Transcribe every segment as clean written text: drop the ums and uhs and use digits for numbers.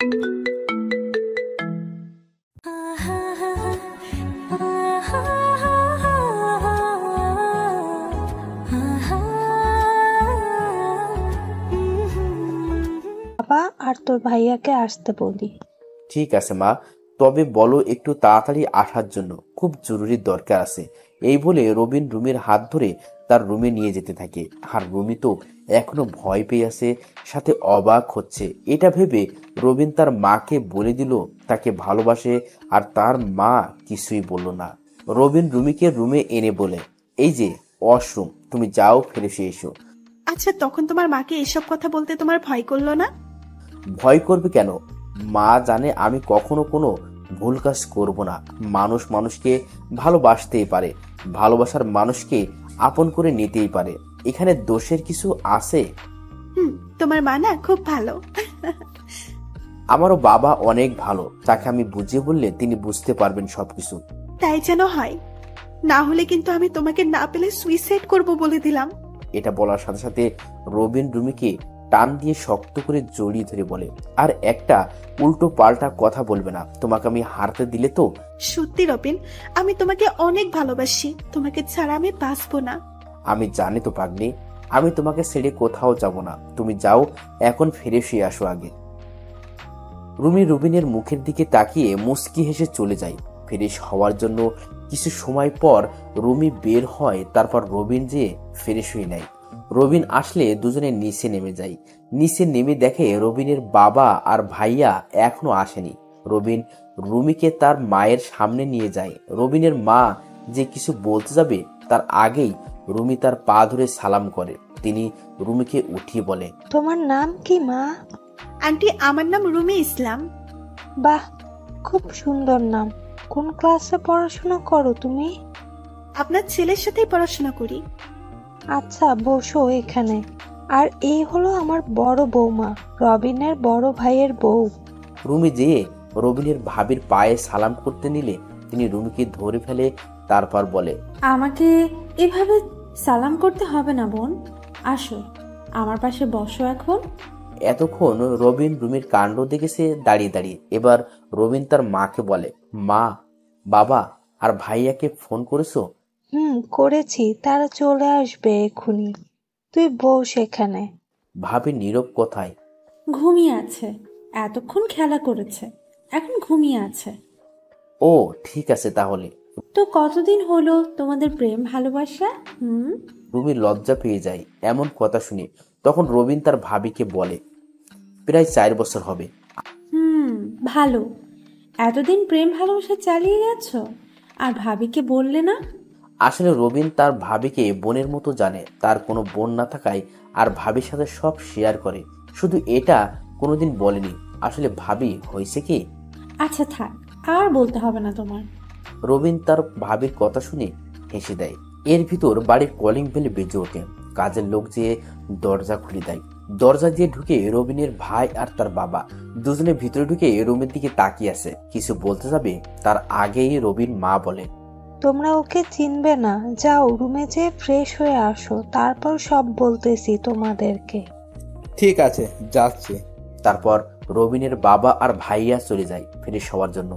বাবা আর তোর ভাইয়াকে আসতে বলি। ঠিক আছে মা, তবে বলো একটু তাড়াতাড়ি আসার জন্য, খুব জরুরি দরকার আছে। এই বলে রবিন রুমির হাত ধরে তার রুমে নিয়ে যেতে থাকে। আর রুমি তো এখনো ভয় পেয়ে আছে, সাথে অবাক হচ্ছে। এটা ভেবে রবিন তার মাকে বলে দিল তাকে ভালোবাসে, আর তার মা কিছুই বলল না। রবিন রুমিকে রুমে এনে বলে, এই যে ওয়াশরুম, তুমি যাও ফ্রেশ হয়ে এসো। আচ্ছা, তখন তোমার মাকে এসব কথা বলতে তোমার ভয় করলো না? ভয় করবে কেন? মা জানে আমি কখনো কোনো ভুল কাজ করব না। মানুষ মানুষকে ভালোবাসতেই পারে, ভালোবাসার মানুষকে আপন করে নিতেই পারে। এখানে দোষের কিছু আছে? তোমার মা না খুব ভালো। আমারও বাবা অনেক ভালো, তাকে আমি বুঝিয়ে বললে তিনি বুঝতে পারবেন সবকিছু। তাই যেন হয়, না হলে কিন্তু আমি তোমাকে না পেলে সুইসাইড করব বলে দিলাম। এটা বলার সাথে সাথে রবিন রুমিকে টান দিয়ে শক্ত করে জড়িয়ে ধরে বলে, আর একটা উল্টো পাল্টা কথা বলবে না, তোমাকে আমি হারতে দিলে তো। সত্যি রবিন, আমি তোমাকে অনেক ভালোবাসি, তোমাকে ছাড়া আমি বাঁচবো না। আমি জানি তো পাগলি, আমি তোমাকে ছেড়ে কোথাও যাব না। তুমি যাও, এখন ফিরে শুয়ে আসো আগে। রুমি রুবিনের মুখের দিকে তাকিয়ে মুচকি হেসে চলে যায়। ফ্রেশ হওয়ার জন্য কিছু সময় পর রুমি বের হয়, তারপর রবিন যেয়ে ফ্রেশ হয়ে নেয়। রবিন আসলে দুজনে নিচে নেমে যায়। নিচে নেমে দেখে রবিনের বাবা আর ভাইয়া এখনো আসেনি। রবিন রুমিকে তার মায়ের সামনে নিয়ে যায়। রবিনের মা যে কিছু বলতে যাবে তার আগেই রুমি তার পা ধরে সালাম করে। তিনি রুমিকে উঠিয়ে বলে, তোমার নাম কি মা? আন্টি, আমার নাম রুমি ইসলাম। বাহ, খুব সুন্দর নাম। কোন ক্লাসে পড়াশোনা করো তুমি? আপনার ছেলের সাথেই পড়াশোনা করি। আচ্ছা, বসো এখানে। আর এই হলো আমার বড় বৌমা, রবিনের বড় ভাইয়ের বউ। রুমি যেয়ে রবিনের ভাবির পায়ে সালাম করতে নিলে তিনি রুমিকে ধরে ফেলে, তারপর বলে, আমাকে এভাবে সালাম করতে হবে না বোন, আসো আমার পাশে বসো এখন। এতক্ষণ রবিন রুমির কাণ্ড দেখেছে দাঁড়িয়ে দাঁড়িয়ে। এবার রবিন তার মাকে বলে, মা, বাবা আর ভাইয়াকে ফোন করেছো? করেছি, তারা চলে আসবে এক্ষুনি। তুই বস এখানে। ভাবি নীরব কোথায়? ঘুমিয়ে আছে, এতক্ষণ খেলা করেছে, এখন ঘুমিয়ে আছে। ও ঠিক আছে তাহলে। তো কতদিন হলো তোমাদের প্রেম ভালোবাসা? রুমি লজ্জা পেয়ে যায় এমন কথা শুনে। তখন রবিন তার ভাবিকে বলে, প্রায় 4 বছর হবে। ভালো, এতদিন প্রেম ভালোবাসা চালিয়ে গেছ আর ভাবিকে বললে না? আসলে রবিন তার ভাবিকে বোনের মতো জানে। তার কোনো বোন না থাকায় আর ভাবির সাথে সব শেয়ার করে, শুধু এটা কোনোদিন বলেনি। আসলে ভাবি হয়েছে কি। আচ্ছা থাক, আর বলতে হবে না তোমার। রবিন তার ভাবির কথা শুনে হেসে দেয়। এর ভিতর বাড়ির কলিং বেল বেজে ওঠে। কাজের লোক যেয়ে দরজা খুলে দেয়। দরজা দিয়ে ঢুকে রবিনের ভাই আর তার বাবা দুজনে ভিতরে ঢুকে রুমের দিকে তাকিয়ে আছে। কিছু বলতে যাবে তার আগেই রবিন মা বলে, তোমরা ওকে চিনবে না, যাও রুমে যেয়ে ফ্রেশ হয়ে আসো, তারপর সব বলতেছি তোমাদেরকে। ঠিক আছে, যাচ্ছি। তারপর রবিনের বাবা আর ভাইয়া চলে যায় ফ্রেশ হওয়ার জন্য।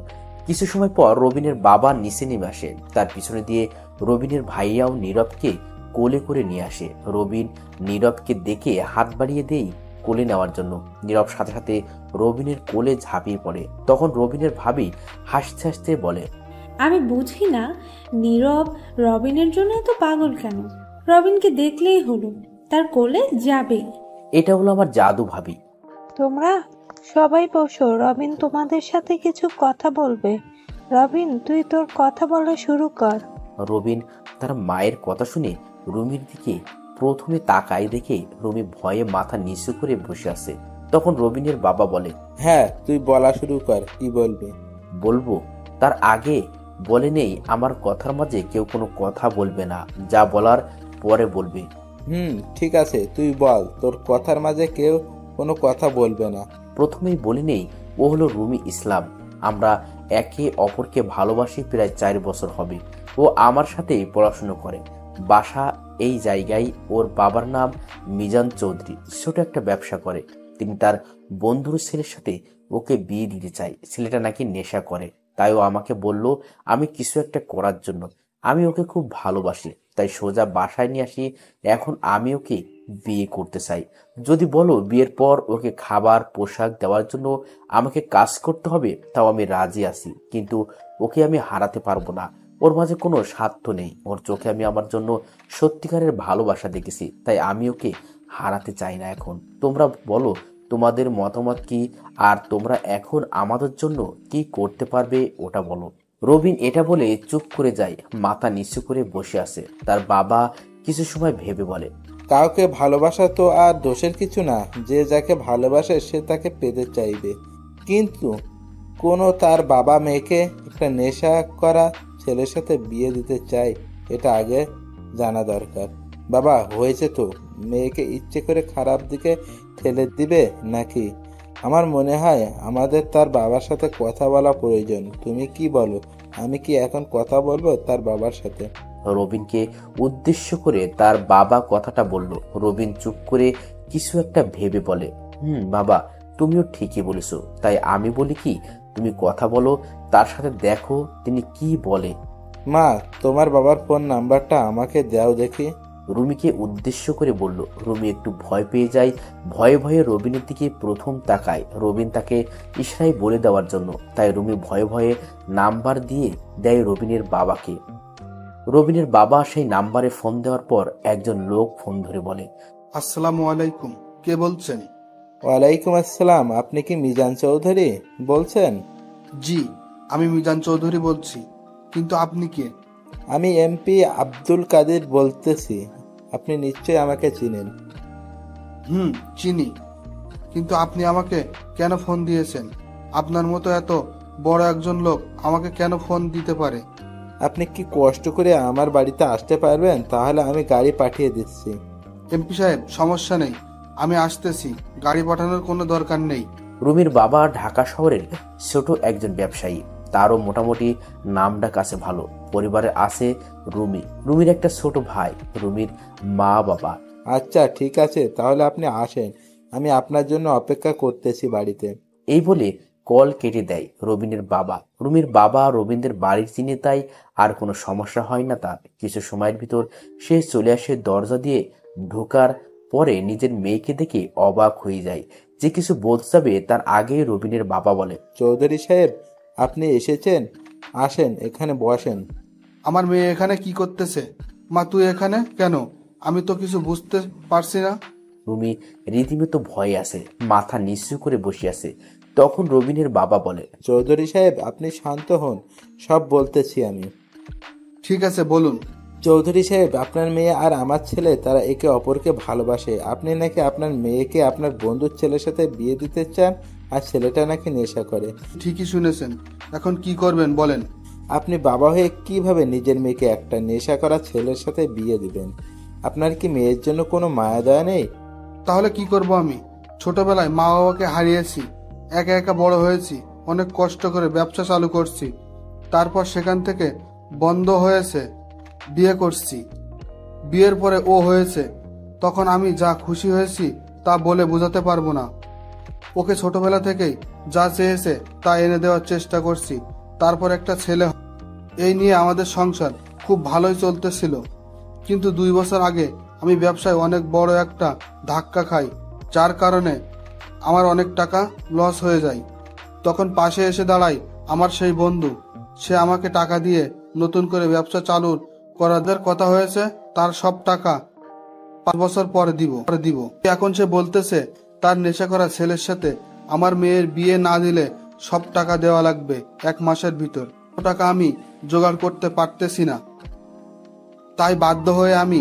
কিছু সময় পর রবিনের বাবা নিচে নেমে আসে। তার পিছনে দিয়ে রবিনের ভাইয়াও নীরবকে কোলে করে নিয়ে আসে। রবিন নীরবকে দেখে হাত বাড়িয়ে দেই কোলে নেওয়ার জন্য। নীরব সাথে সাথে রবিনের কোলে ঝাঁপিয়ে পড়ে। তখন রবিনের ভাবি হাসতে হাসতে বলে, আমি বুঝি না নীরব রবিনের জন্য এত পাগল কেন। রবিনকে দেখলেই হলো, তার কোলে যাবে। এটা হলো আমার জাদু ভাবি। তোমরা সবাই বসো, রবিন তোমাদের সাথে কিছু কথা বলবে। রবিন, তুই তোর কথা বলা শুরু কর। রবিন তার মায়ের কথা শুনে রুমির দিকে প্রথমে তাকায়। দেখে রুমি ভয়ে মাথা নিচু করে বসে আছে। তখন রবিনের বাবা বলে, হ্যাঁ, তুই বলা শুরু কর, কি বলবি? বলবো? তার আগে বলে নেই আমার কথার মাঝে কেউ কোনো কথা বলবে না, যা বলার পরে বলবে। ঠিক আছে, তুই বল, তোর কথার মাঝে কেউ কোনো কথা বলবে না। প্রথমেই বলে নেই ও হলো রুমি ইসলাম। আমরা একে অপরকে ভালোবাসি প্রায় 4 বছর হবে। ও আমার সাথেই পড়াশুনো করে, বাসা এই জায়গায়। ওর বাবার নাম মিজান চৌধুরী, ছোট একটা ব্যবসা করে। তিনি তার বন্ধুর ছেলের সাথে ওকে বিয়ে দিতে চাই। ছেলেটা নাকি নেশা করে, তাই ও আমাকে বলল আমি কিছু একটা করার জন্য। আমি ওকে খুব ভালোবাসি, তাই সোজা বাসায় নিয়ে আসি। এখন আমি ওকে বিয়ে করতে চাই। যদি বলো বিয়ের পর ওকে খাবার পোশাক দেওয়ার জন্য আমাকে কাজ করতে হবে, তাও আমি রাজি আছি। কিন্তু ওকে আমি হারাতে পারবো না। ওর মাঝে কোনো স্বার্থ নেই। ওর চোখে আমি আমার জন্য সত্যিকারের ভালোবাসা দেখেছি, তাই আমি ওকে হারাতে চাই না। এখন তোমরা বলো তোমাদের মতামত কি, আর তোমরা এখন আমাদের জন্য কি করতে পারবে ওটা বলো। রবিন এটা বলে চুপ করে যায়, মাথা নিচু করে বসে আছে। তার বাবা কিছু সময় ভেবে বলে, কাউকে ভালোবাসা তো আর দোষের কিছু না। যে যাকে ভালোবাসে সে তাকে পেতে চাইবে। কিন্তু কোনো তার বাবা মেয়েকে একটা নেশা করা ছেলের সাথে বিয়ে দিতে চায়, এটা আগে জানা দরকার। বাবা, হয়েছে তো, মেয়েকে ইচ্ছে করে খারাপ দিকে ঠেলে দিবে নাকি? আমার মনে হয় আমাদের তার বাবার সাথে কথা বলা প্রয়োজন। তুমি কি বলো? আমি কি এখন কথা বলবো তার বাবার সাথে? রবিনকে উদ্দেশ্য করে তার বাবা কথাটা বলল। রবিন চুপ করে কিছু একটা ভেবে বলে, বাবা, তুমিও ঠিকই বলেছো। তাই আমি বলি কি, তুমি কথা বলো, তার সাথে দেখো তিনি কি বলে। মা, তোমার বাবার ফোন নাম্বারটা আমাকে দাও দেখি। রুমিকে উদ্দেশ্য করে বলল। রুমি একটু ভয় পেয়ে যায়। ভয়ে ভয়ে রবিনের দিকে প্রথম তাকায়, রবিন তাকে ইশারায় বলে দেওয়ার জন্য। তাই রুমি ভয়ে ভয়ে নাম্বার দিয়ে দেয় রবিনের বাবাকে। রবিনের বাবা সেই নাম্বারে ফোন দেওয়ার পর একজন লোক ফোন ধরে বলে, আসসালামু আলাইকুম, কে বলছেন? ওয়ালাইকুম আসসালাম। আপনি কি মিজান চৌধুরী বলছেন? জি, আমি মিজান চৌধুরী বলছি, কিন্তু আপনি কে? আমি এমপি আব্দুল কাদের বলতেছি। আপনি নিশ্চয়ই আমাকে চিনেন। চিনি, কিন্তু আপনি আমাকে কেন ফোন দিয়েছেন? আপনার মতো এত বড় একজন লোক আমাকে কেন ফোন দিতে পারে? আপনি কি কষ্ট করে আমার বাড়িতে আসতে পারবেন? তাহলে আমি গাড়ি পাঠিয়ে দিচ্ছি। এমপি সাহেব, সমস্যা নেই, আমি আসতেছি, গাড়ি পাঠানোর কোনো দরকার নেই। রুমির বাবা ঢাকা শহরের ছোট একজন ব্যবসায়ী। তারও মোটামুটি নামডাক আছে ভালো। পরিবারে আছে রুমির একটা ছোট ভাই, রুমির মা বাবা। আচ্ছা, ঠিক আছে, তাহলে আপনি আসেন। আমি আপনার জন্য অপেক্ষা করতেছি বাড়িতে। এই বলে কল কেটে দেয় রবিনের বাবা। রুমির বাবা রবীন্দ্রের বাড়ির চিনে, তাই আর কোনো সমস্যা হয় না তার। কিছু সময়ের ভিতর সে চলে আসে। দরজা দিয়ে ঢোকার পরে নিজের মেয়েকে দেখে অবাক হয়ে যায়। যে কিছু বলতে যাবে তার আগে রবিনের বাবা বলে, চৌধুরী সাহেব, আপনি এসেছেন? আসেন, এখানে বসেন। আমার মেয়ে এখানে কি করতেছে? মা, তুই এখানে কেন? আমি তো কিছু বুঝতে পারছি না। রুমি রীতিমতো ভয়ে আছে, মাথা নিচু করে বসে আছে। তখন রবিনের বাবা বলে, চৌধুরী সাহেব, আপনি শান্ত হন, সব বলতেছি আমি। ঠিক আছে, বলুন। চৌধুরী সাহেব, আপনার মেয়ে আর আমার ছেলে তারা একে অপরকে ভালোবাসে। আপনি নাকি আপনার মেয়েকে আপনার বন্ধুর ছেলের সাথে বিয়ে দিতে চান, আর ছেলেটা নাকি নেশা করে। ঠিকই শুনেছেন, এখন কি করবেন বলেন? আপনি বাবা হয়ে কিভাবে নিজের মেয়েকে একটা নেশা করা ছেলের সাথে বিয়ে দিবেন? আপনার কি মেয়ের জন্য কোনো মায়া দয়া নেই? তাহলে কি করব আমি? ছোটবেলায় মা বাবাকে হারিয়েছি, একা একা বড় হয়েছি, অনেক কষ্ট করে ব্যবসা চালু করছি, তারপর সেখান থেকে বন্ধ হয়েছে, বিয়ে করছি। বিয়ের পরে ও হয়েছে, তখন আমি যা খুশি হয়েছি তা বলে বোঝাতে পারবো না। ওকে ছোটবেলা থেকেই যা চেয়েছে তা এনে দেওয়ার চেষ্টা করছি। তারপর একটা ছেলে, এই নিয়ে আমাদের সংসার খুব ভালোই চলতেছিল। কিন্তু 2 বছর আগে আমি ব্যবসায় অনেক বড় একটা ধাক্কা খাই, যার কারণে আমার অনেক টাকা লস হয়ে যায়। তখন পাশে এসে দাঁড়াই আমার সেই বন্ধু। সে আমাকে টাকা দিয়ে নতুন করে ব্যবসা চালু করার কথা হয়েছে, তার সব টাকা 5 বছর পরে দিব। এখন সে বলতেছে তার নেশা করা ছেলের সাথে আমার মেয়ের বিয়ে না দিলে সব টাকা দেওয়া লাগবে 1 মাসের ভিতর। টাকা আমি জোগাড় করতে পারতেছি না, তাই বাধ্য হয়ে আমি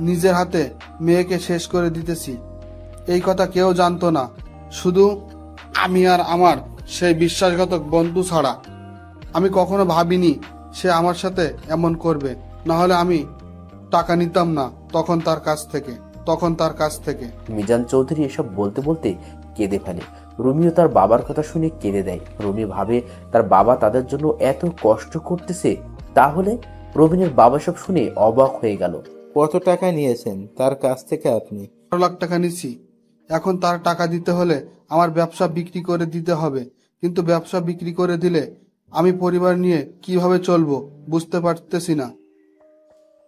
নিজের হাতে মেয়েকে শেষ করে দিতেছি। এই কথা কেউ জানতো না, শুধু আমি আর আমার সেই বিশ্বাসঘাতক বন্ধু ছাড়া। আমি কখনো ভাবিনি সে আমার সাথে এমন করবে, না হলে আমি টাকা নিতাম না তখন তার কাছ থেকে। মিজান চৌধুরী এসব বলতে বলতে কেঁদে ফেলে। রুমিও তার বাবার কথা শুনে কেঁদে দেয়। রুমি ভাবে তার বাবা তাদের জন্য এত কষ্ট করতেছে। তাহলে রবিনের বাবা সব শুনে অবাক হয়ে গেল। কত টাকা নিয়েছেন তার কাছ থেকে আপনি? 12 লাখ টাকা নিছি। এখন তার টাকা দিতে হলে আমার ব্যবসা বিক্রি করে দিতে হবে, কিন্তু ব্যবসা বিক্রি করে দিলে আমি পরিবার নিয়ে কিভাবে চলবো বুঝতে পারতেছি না।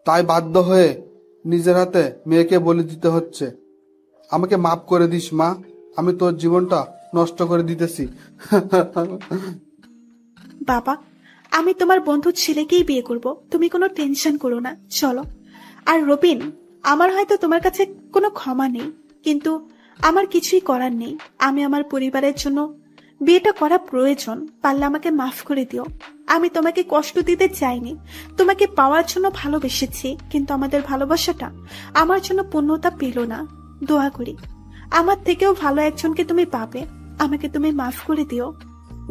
তাই বাধ্য হয়ে নিজের হাতে মেয়েকে বলে দিতে হচ্ছে। আমাকে মাফ করে দিস মা, আমি তোর জীবনটা নষ্ট করে দিতেছি। বাবা, আমি তোমার বন্ধুর ছেলেকেই বিয়ে করব, তুমি কোনো টেনশন করো না, চলো। আর রবিন, আমার হয়তো তোমার কাছে কোনো ক্ষমা নেই, কিন্তু আমার কিছুই করার নেই। আমি আমার পরিবারের জন্য বিয়েটা করা প্রয়োজন, পারলে আমাকে মাফ করে দিও। আমি তোমাকে কষ্ট দিতে চাইনি, তোমাকে পাওয়ার জন্য ভালোবেসেছি, কিন্তু আমাদের ভালোবাসাটা আমার জন্য পূর্ণতা পেল না। দোয়া করি আমার থেকেও ভালো একজনকে তুমি পাবে, আমাকে তুমি মাফ করে দিও।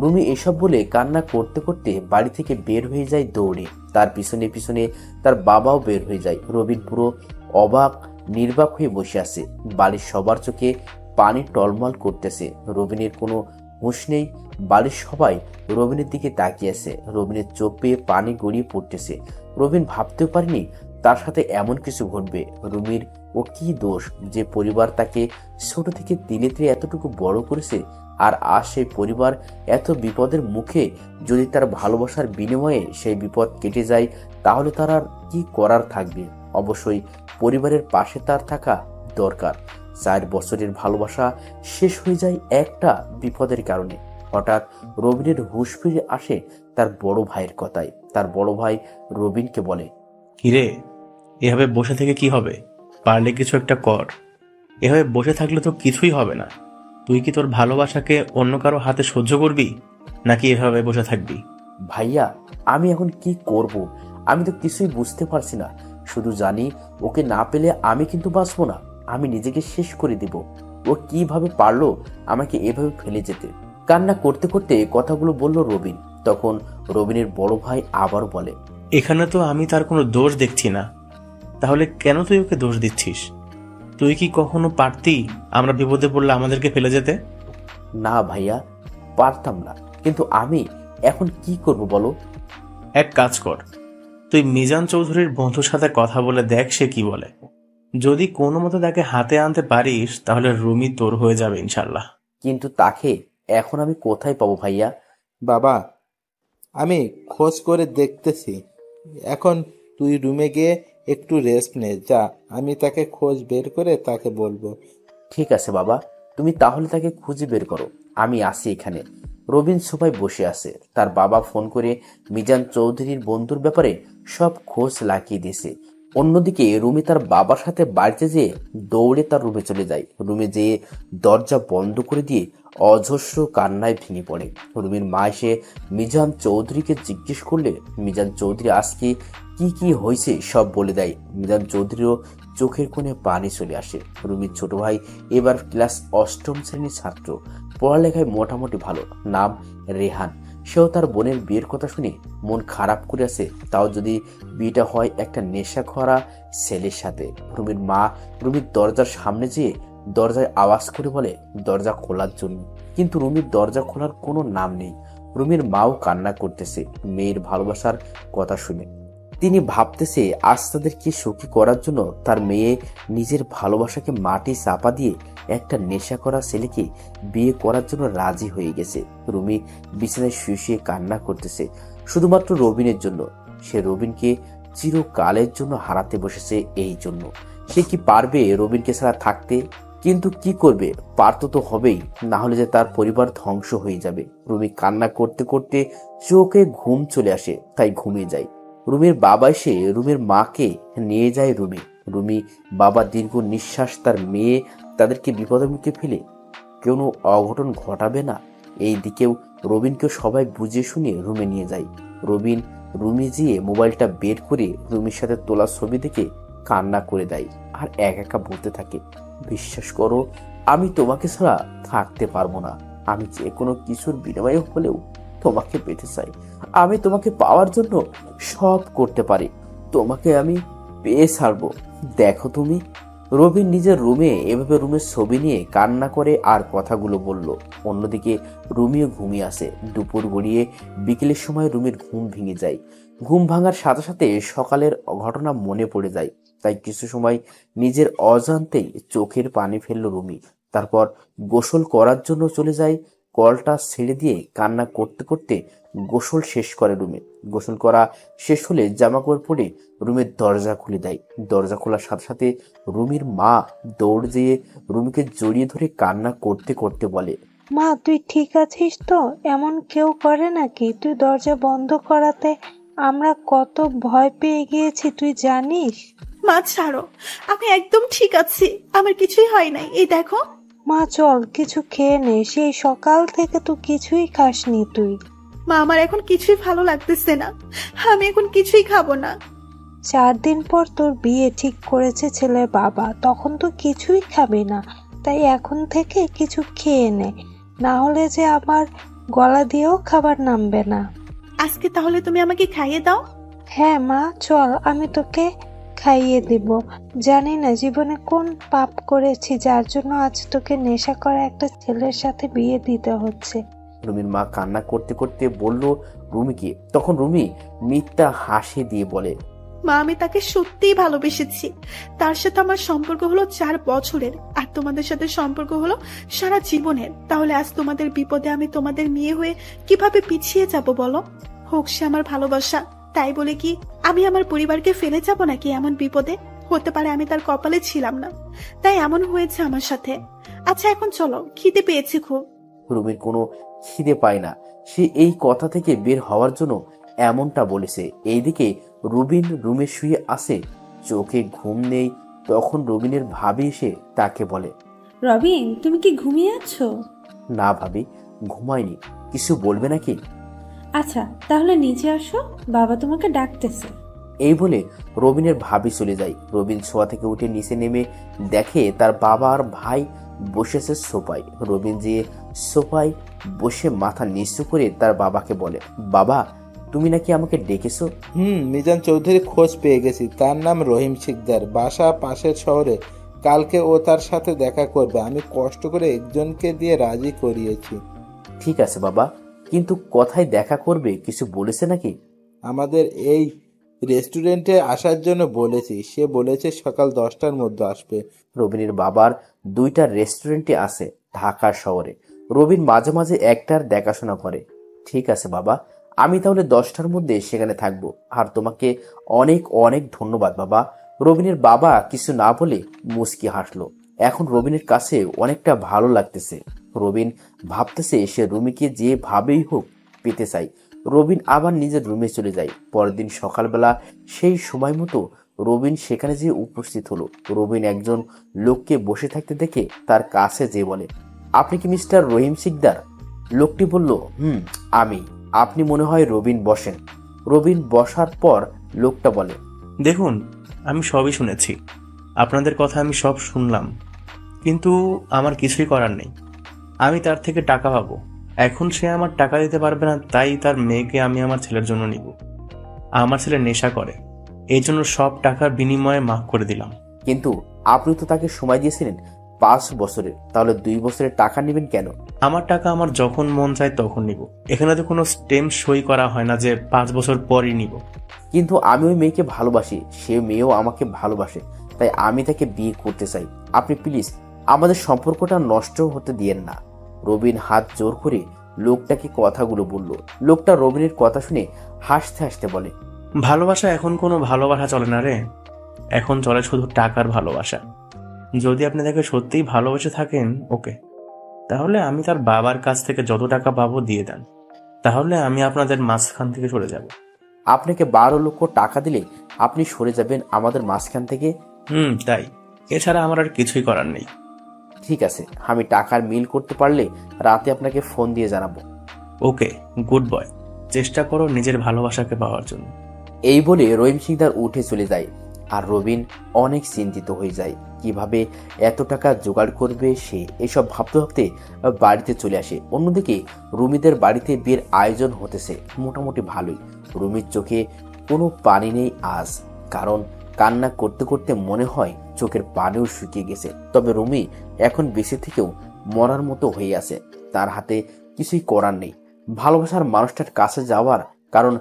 রুমি এসব বলে কান্না করতে করতে বাড়ি থেকে বের হয়ে যায় দৌড়ে। তার পিছনে পিছনে তার বাবাও বের হয়ে যায়। রবিন পুরো অবাক নির্বাক হয়ে বসে আছে। বাড়ির সবার চোখে পানি টলমল করতেছে। রবিনের কোনো হুঁশ নেই। বাড়ির সবাই রবিনের দিকে তাকিয়ে আছে। রবিনের চোখ পেয়ে পানি গড়িয়ে পড়তেছে। রবিন ভাবতেও পারেনি তার সাথে এমন কিছু ঘটবে। রুমির ও কি দোষ যে পরিবার তাকে ছোট থেকে তিলে তিলে এতটুকু বড় করেছে, আর আজ সেই পরিবার এত বিপদের মুখে যদি তার ভালোবাসার বিনিময়ে সেই বিপদ কেটে যায়, তাহলে তার আর কি করার থাকবে? অবশ্যই পরিবারের পাশে তার থাকা দরকার। 4 বছরের ভালোবাসা শেষ হয়ে যায় একটা বিপদের কারণে। হঠাৎ রবিনের হুঁশ ফিরে আসে তার বড় ভাইয়ের কথায়। তার বড় ভাই রবিনকে বলে, কিরে, এভাবে বসে থেকে কি হবে? পারলে কিছু একটা কর। এভাবে বসে থাকলে তো কিছুই হবে না। তুই কি তোর ভালোবাসাকে অন্য কারো হাতে সহ্য করবি, নাকি এভাবে বসে থাকবি? ভাইয়া, আমি এখন কি করব? আমি তো কিছুই বুঝতে পারছি না। শুধু জানি ওকে না পেলে আমি কিন্তু বাঁচবো না। আমি নিজেকে শেষ করে দিব। ও কিভাবে পারলো আমাকে এভাবে ফেলে যেতে? কান্না করতে করতে কথাগুলো বলল রবিন। তখন রবিনের বড় ভাই আবার বলে, এখানে তো আমি তার কোনো দোষ দেখছি না, তাহলে কেন তুই ওকে দোষ দিচ্ছিস? তুই কি কখনো পারতি আমরা বিপদে পড়লে আমাদেরকে ফেলে যেতে? না ভাইয়া, পারতাম না, কিন্তু আমি এখন কি করব বলো? এক কাজ কর, তুই মিজান চৌধুরীর বন্ধুর সাথে কথা বলে দেখ সে কি বলে। যদি কোনো মতো তাকে হাতে আনতে পারিস তাহলে রুমি তোর হয়ে যাবে ইনশাল্লাহ। কিন্তু তাকে এখন আমি কোথায় পাবো ভাইয়া? বাবা, আমি খোঁজ করে দেখতেছি। এখন তুই রুমে গিয়ে একটু রেস্ট নে, যা। আমি তাকে খোঁজ বের করে তাকে বলবো। ঠিক আছে বাবা, তুমি তাহলে তাকে খুঁজে বের করো, আমি আসি এখানে। রবিন সোফায় বসে আছে। তার বাবা ফোন করে মিজান চৌধুরীর বন্ধুর ব্যাপারে সব খোঁজ লাগিয়ে দিয়েছে। অন্যদিকে রুমি তার বাবার সাথে বাড়িতে যেয়ে দৌড়ে তার রুমে চলে যায়। রুমে যেয়ে দরজা বন্ধ করে দিয়ে অজস্র কান্নায় ভেঙে পড়ে। রুমির মা এসে মিজান চৌধুরীকে জিজ্ঞেস করলে মিজান চৌধুরী আজকে কি কি হয়েছে সব বলে দেয়। মিজান চৌধুরীরও চোখের কোণে পানি চলে আসে। রুমির ছোট ভাই এবার ক্লাস 8ম শ্রেণীর ছাত্র, পড়ালেখায় মোটামুটি ভালো, নাম রেহান। সেও তার বোনের বিয়ের কথা শুনে মন খারাপ করে আছে, তাও যদি বিয়েটা হয় একটা নেশাখোরা ছেলের সাথে। রুমির মা রুমির দরজার সামনে যেয়ে দরজায় আওয়াজ করে বলে দরজা খোলার জন্য, কিন্তু রুমির দরজা খোলার কোনো নাম নেই। রুমির মাও কান্না করতেছে মেয়ের ভালোবাসার কথা শুনে। তিনি ভাবতেছে আজ তাদেরকে সুখী করার জন্য তার মেয়ে নিজের ভালোবাসাকে মাটি চাপা দিয়ে একটা নেশা করা ছেলেকে বিয়ে করার জন্য রাজি হয়ে গেছে। রুমি বিছানায় শুয়ে শুয়ে কান্না করতেছে শুধুমাত্র রবিনের জন্য। সে রবিনকে চিরকালের জন্য হারাতে বসেছে। এই জন্য সে কি পারবে রবিনকে ছাড়া থাকতে? কিন্তু কি করবে, পারত তো হবেই, না হলে যে তার পরিবার ধ্বংস হয়ে যাবে। রুমি কান্না করতে করতে চোখে ঘুম চলে আসে, তাই ঘুমিয়ে যায়। রুমির বাবা এসে রুমির মাকে নিয়ে যায় রুমে। রুমি বাবা দীর্ঘ নিঃশ্বাস, তার মেয়ে তাদেরকে বিপদের মুখে ফেলে কোনো অঘটন ঘটাবে না এই দিকেও রবিনকে সবাই বুঝিয়ে শুনিয়ে রুমে নিয়ে যায়। রবিন রুমে যেয়ে মোবাইলটা বের করে রুমির সাথে তোলা ছবি দেখে কান্না করে দেয় আর একা একা বলতে থাকে, বিশ্বাস করো আমি তোমাকে ছাড়া থাকতে পারবো না। আমি যে কোনো কিছুর বিনিময়ে হলেও তোমাকে পেতে চাই। আমি তোমাকে পাওয়ার জন্য সব করতে পারি। তোমাকে আমি পেয়ে ছাড়বো। দেখো তুমি। রবিন নিজের রুমে এভাবে রুমের ছবি নিয়ে কান্না করে আর কথাগুলো বলল। অন্যদিকে রুমিও ঘুমিয়ে আসে। দুপুর গড়িয়ে বিকেলের সময় রুমির ঘুম ভেঙে যায়। ঘুম ভাঙার সাথে সাথে সকালের ঘটনা মনে পড়ে যায়। তাই কিছু সময় নিজের অজান্তেই চোখের পানি ফেলল রুমি। তারপর গোসল করার জন্য চলে যায়। কলটা ছেড়ে দিয়ে কান্না করতে করতে গোসল শেষ করে রুমে। গোসল করা শেষ হলে জামাকাপড় পরে রুমের দরজা খুলে দেয়। দরজা খোলার সাথে সাথে রুমির মা দৌড় দিয়ে রুমিকে জড়িয়ে ধরে কান্না করতে করতে বলে, মা তুই ঠিক আছিস তো? এমন কেউ করে নাকি? তুই দরজা বন্ধ করাতে আমরা কত ভয় পেয়ে গিয়েছি তুই জানিস? মা ছাড়ো, আমি একদম ঠিক আছি, আমার কিছুই হয় নাই। এই দেখো। মা চল কিছু খেয়ে নে, সেই সকাল থেকে তো কিছুই খাসনি তুই। মা আমার এখন কিছুই ভালো লাগতেছে না, আমি এখন কিছুই খাবো না। 4 দিন পর তোর বিয়ে ঠিক করেছে ছেলের বাবা, তখন তো কিছুই খাবি না। তাই এখন থেকে কিছু খেয়ে নে, না হলে যে আমার গলা দিয়েও খাবার নামবে না। আজকে তাহলে তুমি আমাকে খাইয়ে দাও। হ্যাঁ মা চল, আমি তোকে খাইয়ে দিব। জানি না জীবনে কোন পাপ করেছি যার জন্য আজ তোকে নেশা করা একটা ছেলের সাথে বিয়ে দিতে হচ্ছে। রুমির মা কান্না করতে করতে বলল রুমিকে। তখন রুমি মিথ্যা হাসি দিয়ে বলে, মা আমি তাকে সত্যিই ভালোবেসেছি। তার সাথে আমার সম্পর্ক হলো 4 বছরের, আর তোমাদের সাথে সম্পর্ক হলো সারা জীবনের। তাহলে আজ তোমাদের বিপদে আমি তোমাদের মেয়ে হয়ে কিভাবে পিছিয়ে যাব বলো? হোক সে আমার ভালোবাসা, তাই বলে কি আমি আমার পরিবারকে ফেলে যাব নাকি এমন বিপদে? হতে পারে আমি তার কপালে ছিলাম না, তাই এমন হয়েছে আমার সাথে। আচ্ছা এখন চলো, খিদে পেয়েছে খুব। রুমির কোনো খিদে পায় না, সে এই কথা থেকে বের হওয়ার জন্য এমনটা বলেছে। এইদিকে রুবিন রুমে শুয়ে আসে, চোখে ঘুম নেই। তখন রুবিনের ভাবি এসে তাকে বলে, রবিন তুমি কি ঘুমিয়ে আছো? না ভাবি, ঘুমায়নি। কিছু বলবে নাকি? আচ্ছা তাহলে নিচে আসো, বাবা তোমাকে ডাকতেছে। এই বলে রবিনের ভাবি চলে যায়। রবিন শোয়া থেকে উঠে নিচে নেমে দেখে তার বাবা আর ভাই বসেছে সোফায়। রবিন যেয়ে সোফায় বসে মাথা নিচু করে তার বাবাকে বলে, বাবা তুমি নাকি আমাকে ডেকেছো? মিজান চৌধুরী খোঁজ পেয়ে গেছি, তার নাম রহিম শিকদার, বাসা পাশের শহরে। কালকে ও তার সাথে দেখা করবে, আমি কষ্ট করে একজনকে দিয়ে রাজি করিয়েছি। ঠিক আছে বাবা, কিন্তু কোথায় দেখা করবে কিছু বলেছে নাকি? আমাদের এই রেস্টুরেন্টে আসার জন্য বলেছি, সে বলেছে সকাল 10টার মধ্যে আসবে। রবিনের বাবার 2টা রেস্টুরেন্টে আছে ঢাকা শহরে। রবিন মাঝে মাঝে একটার দেখাশোনা করে। ঠিক আছে বাবা, আমি তাহলে 10টার মধ্যে সেখানে থাকবো। আর তোমাকে অনেক অনেক ধন্যবাদ বাবা। রবিনের বাবা কিছু না বলে মুচকি হাসলো। এখন রবিনের কাছে অনেকটা ভালো লাগতেছে। রবিন ভাবতেছে সে রুমিকে যেভাবেই হোক পেতে চাই। রবিন আবার নিজের রুমে চলে যায়। পরের দিন সকালবেলা সেই সময় মতো রবিন সেখানে যেয়ে উপস্থিত হলো। রবিন একজন লোককে বসে থাকতে দেখে তার কাছে যেয়ে বলে, আপনি কি মিস্টার রহিম শিকদার? লোকটি বলল, আমি। আপনি মনে হয় রবিন, বসেন। রবিন বসার পর লোকটা বলে, দেখুন আমি সবই শুনেছি, আপনাদের কথা আমি সব শুনলাম, কিন্তু আমার কিছুই করার নেই। আমি তার থেকে টাকা পাবো। এখন সে আমার টাকা দিতে পারবে না, তাই তার মেয়েকে আমি আমার ছেলের জন্য নিব। আমার ছেলে নেশা করে, এই জন্য সব টাকার বিনিময়ে মাফ করে দিলাম। কিন্তু আপনি তো তাকে সময় দিয়েছিলেন 5 বছরের, তাহলে 2 বছরের টাকা নেবেন কেন? আমার টাকা আমার যখন মন চায় তখন নিব। এখানে তো কোনো স্টেম্প সই করা হয় না যে 5 বছর পরই নিব। কিন্তু আমি ওই মেয়েকে ভালোবাসি, সে মেয়েও আমাকে ভালোবাসে, তাই আমি তাকে বিয়ে করতে চাই। আপনি প্লিজ আমাদের সম্পর্কটা নষ্ট হতে দিয়েন না। রবিন হাত জোর করে লোকটাকে কথাগুলো বলল। লোকটা রবিনের কথা শুনে হাসতে হাসতে বলে, ভালোবাসা এখন কোনো ভালোবাসা চলে না রে, এখন চলে শুধু টাকার ভালোবাসা। যদি আপনি তাকে সত্যিই ভালোবেসে থাকেন ওকে, তাহলে আমি তার বাবার কাছ থেকে যত টাকা পাবো দিয়ে দেন, তাহলে আমি আপনাদের মাঝখান থেকে সরে যাব। আপনাকে 12 লক্ষ টাকা দিলে আপনি সরে যাবেন আমাদের মাঝখান থেকে? তাই, এছাড়া আমার আর কিছুই করার নেই। ঠিক আছে, আমি টাকার মিল করতে পারলে রাতে আপনাকে ফোন দিয়ে জানাবো। ওকে, গুড বয়, চেষ্টা করো নিজের ভালোবাসাকে পাওয়ার জন্য। এই বলে রহিম শিকদার উঠে চলে যায়। আর রবিন অনেক চিন্তিত হয়ে যায়, কিভাবে এত টাকা জোগাড় করবে সে। এসব ভাবতে ভাবতে বাড়িতে চলে আসে। অন্যদিকে রুমিদের বাড়িতে বিয়ের আয়োজন হতেছে মোটামুটি ভালোই। রুমির চোখে কোনো পানি নেই আজ, কারণ কান্না করতে করতে মনে হয় চোখের পানিও শুকিয়ে গেছে। তবে রুমি এখন বেঁচে থেকেও মরার মতো হয়ে আছে, তার হাতে কিছুই করার নেই ভালোবাসার মানুষটার কাছে যাওয়ার। কারণ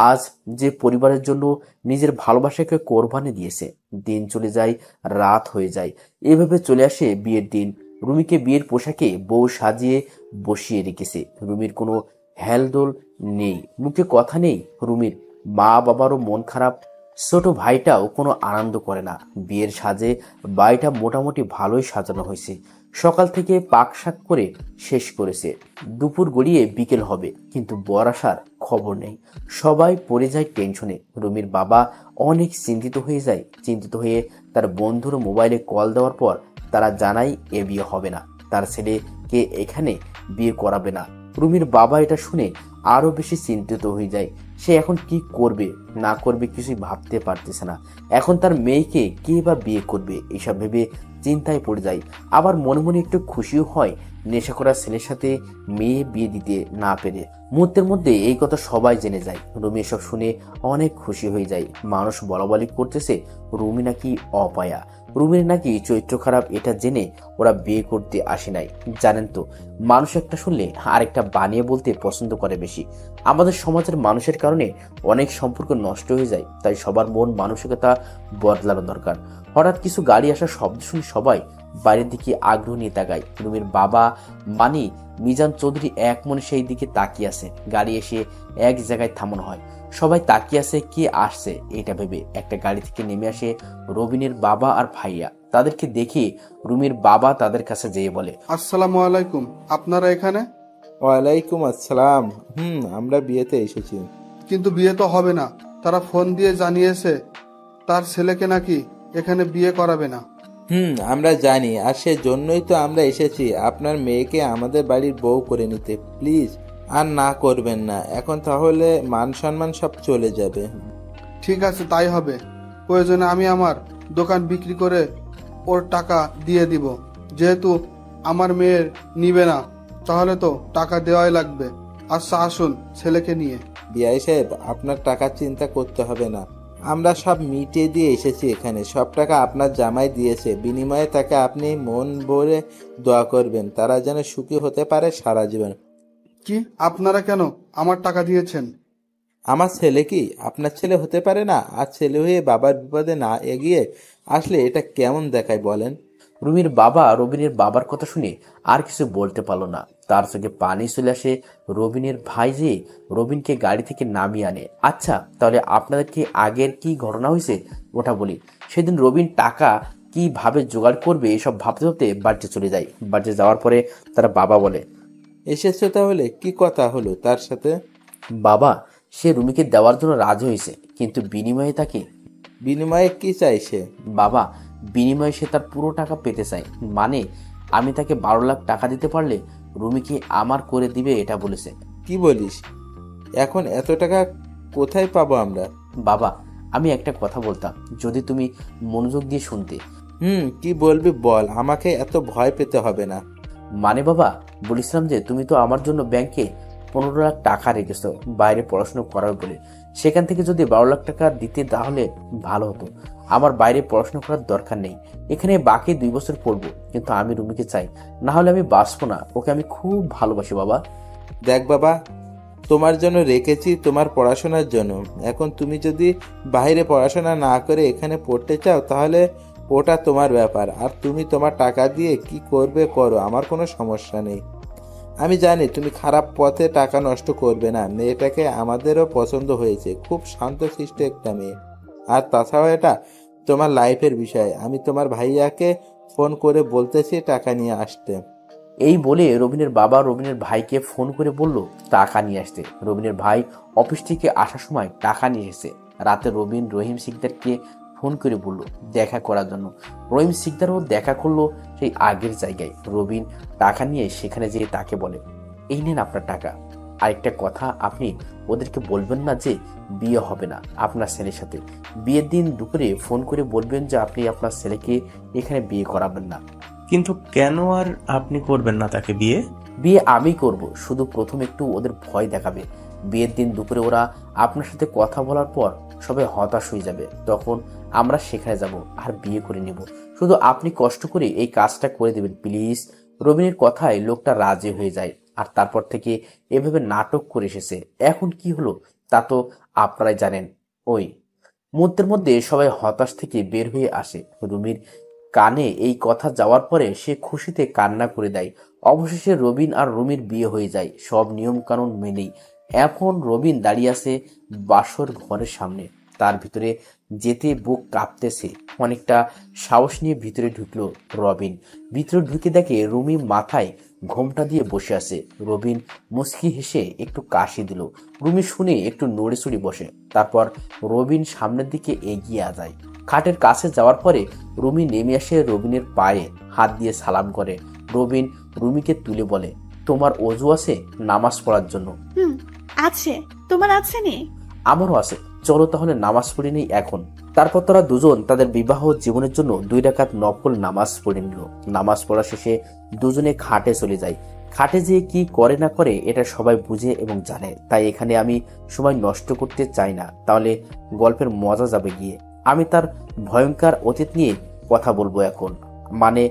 আজ যে পরিবারের জন্য নিজের ভালোবাসাকে কোরবানি দিয়েছে। দিন চলে যায়, রাত হয়ে যায়, এভাবে চলে আসে বিয়ের দিন। রুমিকে বিয়ের পোশাকে বউ সাজিয়ে বসিয়ে রেখেছে। রুমির কোনো হেলদোল নেই, মুখে কথা নেই। রুমির মা বাবারও মন খারাপ, ছোট ভাইটাও কোনো আনন্দ করে না। বিয়ের সাজে বাড়িটা মোটামুটি ভালোই সাজানো হয়েছে। সকাল থেকে পাক শাক করে শেষ করেছে। দুপুর গড়িয়ে বিকেল হবে, কিন্তু বর আসার খবর নেই। সবাই পড়ে যায় টেনশনে। রুমির বাবা অনেক চিন্তিত হয়ে তার বন্ধুর মোবাইলে কল দেওয়ার পর তারা জানায় এ বিয়ে হবে না, তার ছেলেকে এখানে বিয়ে করাবে না। রুমির বাবা এটা শুনে আরো বেশি চিন্তিত হয়ে যায়। সে এখন কি করবে না করবে কিছুই ভাবতে পারতেছে না। এখন তার মেয়েকে কে বা বিয়ে করবে, এসব ভেবে চিন্তায় পড়ে যায়। আবার মনে মনে একটু খুশিও হয় নেশা করা ছেলের সাথে মেয়ে বিয়ে দিতে না পেরে। মুহূর্তের মধ্যে এই কথা সবাই জেনে যায়। রুমি এসব শুনে অনেক খুশি হয়ে যায়। মানুষ বলাবলি করতেছে রুমি নাকি অপায়া, রুমির নাকি চরিত্র খারাপ। এটা জেনে ওরা বিয়ে করতে আসে নাই। জানেন তো, মানুষ একটা শুনলে আরেকটা বানিয়ে বলতে পছন্দ করে বেশি। আমাদের সমাজের মানুষের কারণে অনেক সম্পর্ক নষ্ট হয়ে যায়। তাই সবার মন মানসিকতা বদলানো দরকার। হঠাৎ কিছু গাড়ি আসার শব্দ শুনে সবাই বাইরের দিকে আগ্রহ নিয়ে তাকায়। রুমির বাবা মানি মিজান চৌধুরী এক মনে সেই দিকে তাকিয়ে আছে। গাড়ি এসে এক জায়গায় থামানো হয়। সবাই তাকিয়ে আছে কে আসছে এটা ভেবে। একটা গাড়ি থেকে নেমে আসে রবিনের বাবা আর ভাইয়া। তাদেরকে দেখে রুমির বাবা তাদের কাছে যেয়ে বলে, আসসালামু আলাইকুম, আপনারা এখানে? ওয়ালাইকুম আসসালাম। আমরা বিয়েতে এসেছি। কিন্তু বিয়ে তো হবে না, তারা ফোন দিয়ে জানিয়েছে তার ছেলেকে নাকি এখানে বিয়ে করাবে না। আমরা জানি, আর সেজন্যই তো আমরা এসেছি আপনার মেয়েকে আমাদের বাড়ির বউ করে নিতে। প্লিজ আর না করবেন না, এখন তাহলে মান সম্মান সব চলে যাবে। ঠিক আছে, তাই হবে। প্রয়োজনে আমি আমার দোকান বিক্রি করে ওর টাকা দিয়ে দিব। যেহেতু আমার মেয়ের নিবে না, তাহলে তো টাকা দেওয়াই লাগবে। আচ্ছা আসুন ছেলেকে নিয়ে। বিআই সাহেব, আপনার টাকার চিন্তা করতে হবে না, আমরা সব মিটিয়ে দিয়ে এসেছি এখানে। সব টাকা আপনার জামাই দিয়েছে, বিনিময়ে তাকে আপনি মন ভরে দোয়া করবেন তারা যেন সুখী হতে পারে সারা জীবন। কি আপনারা কেন আমার টাকা দিয়েছেন? আমার ছেলে কি আপনার ছেলে হতে পারে না? আর ছেলে হয়ে বাবার বিপদে না এগিয়ে আসলে এটা কেমন দেখায় বলেন? রুমির বাবা রবিনের বাবার কথা শুনে আর কিছু বলতে পারলো না। তার চোখে পানি চলে আসে। রবিনের ভাই যে রবিনকে গাড়ি থেকে নামিয়ে আনে। আচ্ছা, তাহলে আপনাদেরকে আগের কি ঘটনা হয়েছে ওটা বলি। সেদিন রবিন টাকা কিভাবে জোগাড় করবে এসব ভাবতে ভাবতে বাড়িতে চলে যায়। বাড়িতে যাওয়ার পরে তার বাবা বলে, এসেছে তাহলে কি কথা হলো তার সাথে? বাবা, সে রুমিকে দেওয়ার জন্য রাজি হয়েছে, কিন্তু বিনিময়ে তাকে। বিনিময়ে কি চাইছে? বাবা, বিনিময়ে সে তার পুরো টাকা পেতে চায়। মানে আমি তাকে 12 লাখ টাকা দিতে পারলে রুমিকে আমার করে দিবে এটা বলেছে। কি বলিস? এখন এত টাকা কোথায় পাবো আমরা? বাবা, আমি একটা কথা বলতাম যদি তুমি মনোযোগ দিয়ে শুনতে। কি বলবি বল, আমাকে এত ভয় পেতে হবে না। মানে বাবা, বলেছিলাম যে তুমি তো আমার জন্য ব্যাংকে 15 লাখ টাকা রেখেছো বাইরে পড়াশোনা করার বলে। সেখান থেকে যদি 12 লাখ টাকা দিতে তাহলে ভালো হতো। আমার বাইরে পড়াশোনা করার দরকার নেই, এখানে বাকি 2 বছর পড়বো। কিন্তু আমি রুমিকে চাই, না হলে আমি বাঁচবো না। ওকে আমি খুব ভালোবাসি বাবা। দেখ বাবা, তোমার জন্য রেখেছি তোমার পড়াশোনার জন্য। এখন তুমি যদি বাইরে পড়াশোনা না করে এখানে পড়তে চাও তাহলে ওটা তোমার ব্যাপার। আর তুমি তোমার টাকা দিয়ে কি করবে করো, আমার কোনো সমস্যা নেই। আমি জানি তুমি খারাপ পথে টাকা নষ্ট করবে না। মেয়েটাকে আমাদেরও পছন্দ হয়েছে, খুব শান্তশিষ্ট একটা মেয়ে। আর তাছাড়াও এটা তোমার লাইফের বিষয়। আমি তোমার ভাইয়াকে ফোন করে বলতেছি টাকা নিয়ে আসতে। এই বলে রবিনের বাবা রবিনের ভাইকে ফোন করে বলল টাকা নিয়ে আসতে। রবিনের ভাই অফিস থেকে আসার সময় টাকা নিয়ে এসেছে। রাতে রবিন রহিম সিকদারকে ফোন করে বলল দেখা করার জন্য। রহিম সিকদারও দেখা করলো সেই আগের জায়গায়। রবিন টাকা নিয়ে সেখানে যেয়ে তাকে বলে, এই নেন আপনার টাকা। আরেকটা কথা, আপনি ওদেরকে বলবেন না যে বিয়ে হবে না আপনার ছেলের সাথে। বিয়ের দিন দুপুরে ফোন করে বলবেন যে আপনি আপনার ছেলেকে এখানে বিয়ে করাবেন না। কিন্তু কেন আর আপনি করবেন না তাকে বিয়ে? বিয়ে আমি করব, শুধু প্রথম একটু ওদের ভয় দেখাবে। বিয়ের দিন দুপুরে ওরা আপনার সাথে কথা বলার পর সবাই হতাশ হয়ে যাবে, তখন আমরা সেখানে যাব আর বিয়ে করে নিব। শুধু আপনি কষ্ট করে এই কাজটা করে দেবেন প্লিজ। রবিনের কথায় লোকটা রাজি হয়ে যায়। আর তারপর থেকে এভাবে নাটক করে এসেছে। এখন কি হলো তা তো আপনারাই জানেন। ওই মুহূর্তের মধ্যে সবাই হতাশ থেকে বের হয়ে আসে। রুমির কানে এই কথা যাওয়ার পরে সে খুশিতে কান্না করে দেয়। অবশেষে রবিন আর রুমির বিয়ে হয়ে যায় সব নিয়ম কানুন মেনেই। এখন রবিন দাঁড়িয়ে আছে বাসর ঘরের সামনে, তার ভিতরে যেতে বুক কাঁপতেছে। অনেকটা সাহস নিয়ে ভিতরে ঢুকলো রবিন। ভিতরে ঢুকে দেখে রুমি মাথায় ঘোমটা দিয়ে বসে আছে। রবিন মুচকি হেসে একটু কাশি দিল। রুমি শুনে একটু নড়ে চড়ে বসে। তারপর রবিন সামনের দিকে এগিয়ে যায়। খাটের কাছে যাওয়ার পরে রুমি নেমে আসে রবিনের পায়ে হাত দিয়ে সালাম করে। রবিন রুমিকে তুলে বলে, তোমার অজু আছে নামাজ পড়ার জন্য? আছে। তোমার আছে নি? আমারও আছে, চলো তাহলে নামাজ পড়ে নেই এখন। তারপর তারা দুজন তাদের বিবাহ জীবনের জন্য 2 রাকাত নফল নামাজ পড়ে নিল। নামাজ পড়া শেষে দুজনে খাটে চলে যায়। খাটে যেয়ে কি করে না করে এটা সবাই বুঝে এবং জানে, তাই এখানে আমি সময় নষ্ট করতে চাই না, তাহলে গল্পের মজা যাবে গিয়ে। আমি তার ভয়ঙ্কর অতীত নিয়ে কথা বলবো এখন, মানে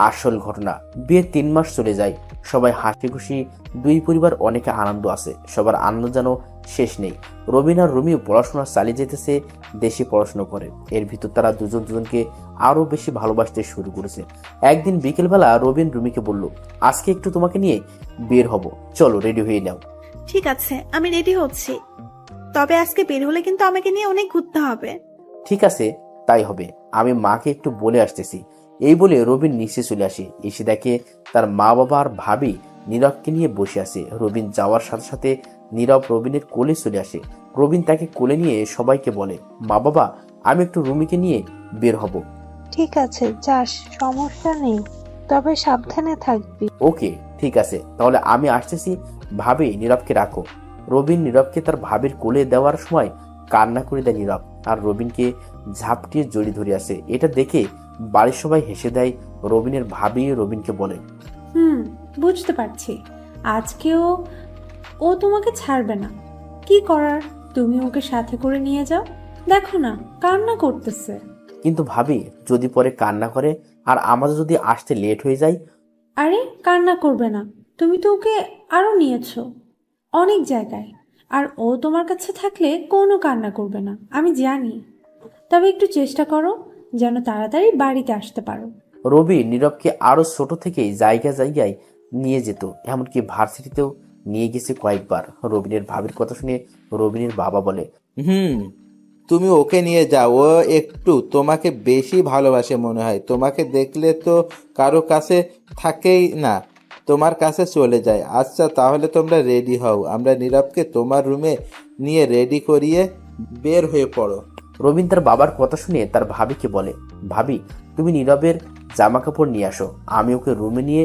আসল ঘটনা। বিয়ে 3 মাস চলে যায়, সবাই হাসি খুশি, 2 পরিবার অনেকে আনন্দ আছে, সবার আনন্দ যেন শেষ নেই। রবিন আর রুমিও পড়াশোনা চালিয়ে যেতেছে, দেশে পড়াশোনা করে। এর ভিতর তারা দুজন দুজনকে আরো বেশি ভালোবাসতে শুরু করেছে। একদিন বিকেলবেলা রবিন রুমিকে বলল, আজকে একটু তোমাকে নিয়ে বের হব, চলো রেডি হয়ে নাও। ঠিক আছে, আমি রেডি হচ্ছি, তবে আজকে বের হলে কিন্তু আমাকে নিয়ে অনেক ঘুরতে হবে। ঠিক আছে, তাই হবে, আমি মাকে একটু বলে আসতেছি। এই বলে রবিন নিচে চলে আসে। এসে দেখে তার মা বাবা আর ভাবি নীরবকে নিয়ে বসে আছে। রবিন যাওয়ার সাথে সাথে নীরব রবিনের কোলে চলে আসে। রবিন তাকে কোলে নিয়ে সবাইকে বলে, মা বাবা, আমি একটু রুমিকে নিয়ে বের হব। ঠিক আছে, যাস, সমস্যা নেই, তবে সাবধানে থাকবি। ওকে, ঠিক আছে, তাহলে আমি আসতেছি। ভাবি, নীরবকে রাখো। রবিন নীরবকে তার ভাবির কোলে দেওয়ার সময় কান্না করে দেয় নীরব, আর রবিনকে ঝাপটিয়ে জড়িয়ে ধরে আসে। এটা দেখে বাড়ির সবাই হেসে দেয়। রবিনের ভাবি রবিনকে বলে, বুঝতে পারছি, আজকেও ও তোমাকে ছাড়বে না। কি করার, তুমি ওকে সাথে করে নিয়ে যাও। দেখো না, কান্না করতেছে। কিন্তু ভাবি, যদি পরে কান্না করে আর আমাদের যদি আসতে লেট হয়ে যায়? আরে কান্না করবে না, তুমি তো ওকে আরো নিয়েছো অনেক জায়গায়, আর ও তোমার কাছে থাকলে কোনো কান্না করবে না, আমি জানি। তবে একটু চেষ্টা করো যেন তাড়াতাড়ি বাড়িতে আসতে পারো। রবি নীরবকে আরো ছোট থেকেই জায়গায় জায়গায় নিয়ে যেত, এমনকি ভার্সিটিতেও নিয়ে গেছে কয়েকবার। রবিনের ভাবির কথা শুনে রবিনের বাবা বলে, তুমি ওকে নিয়ে যাও, ও একটু তোমাকে বেশি ভালোবাসে মনে হয়। তোমাকে দেখলে তো কারো কাছে থাকেই না, তোমার কাছে চলে যায়। আচ্ছা, তাহলে তোমরা রেডি হও, আমরা নীরবকে তোমার রুমে নিয়ে রেডি করিয়ে বের হয়ে পড়ো। রবিন তার বাবার কথা শুনে তার ভাবিকে বলে, ভাবি, তুমি নীরবের জামা কাপড় নিয়ে আসো, আমি ওকে রুমে নিয়ে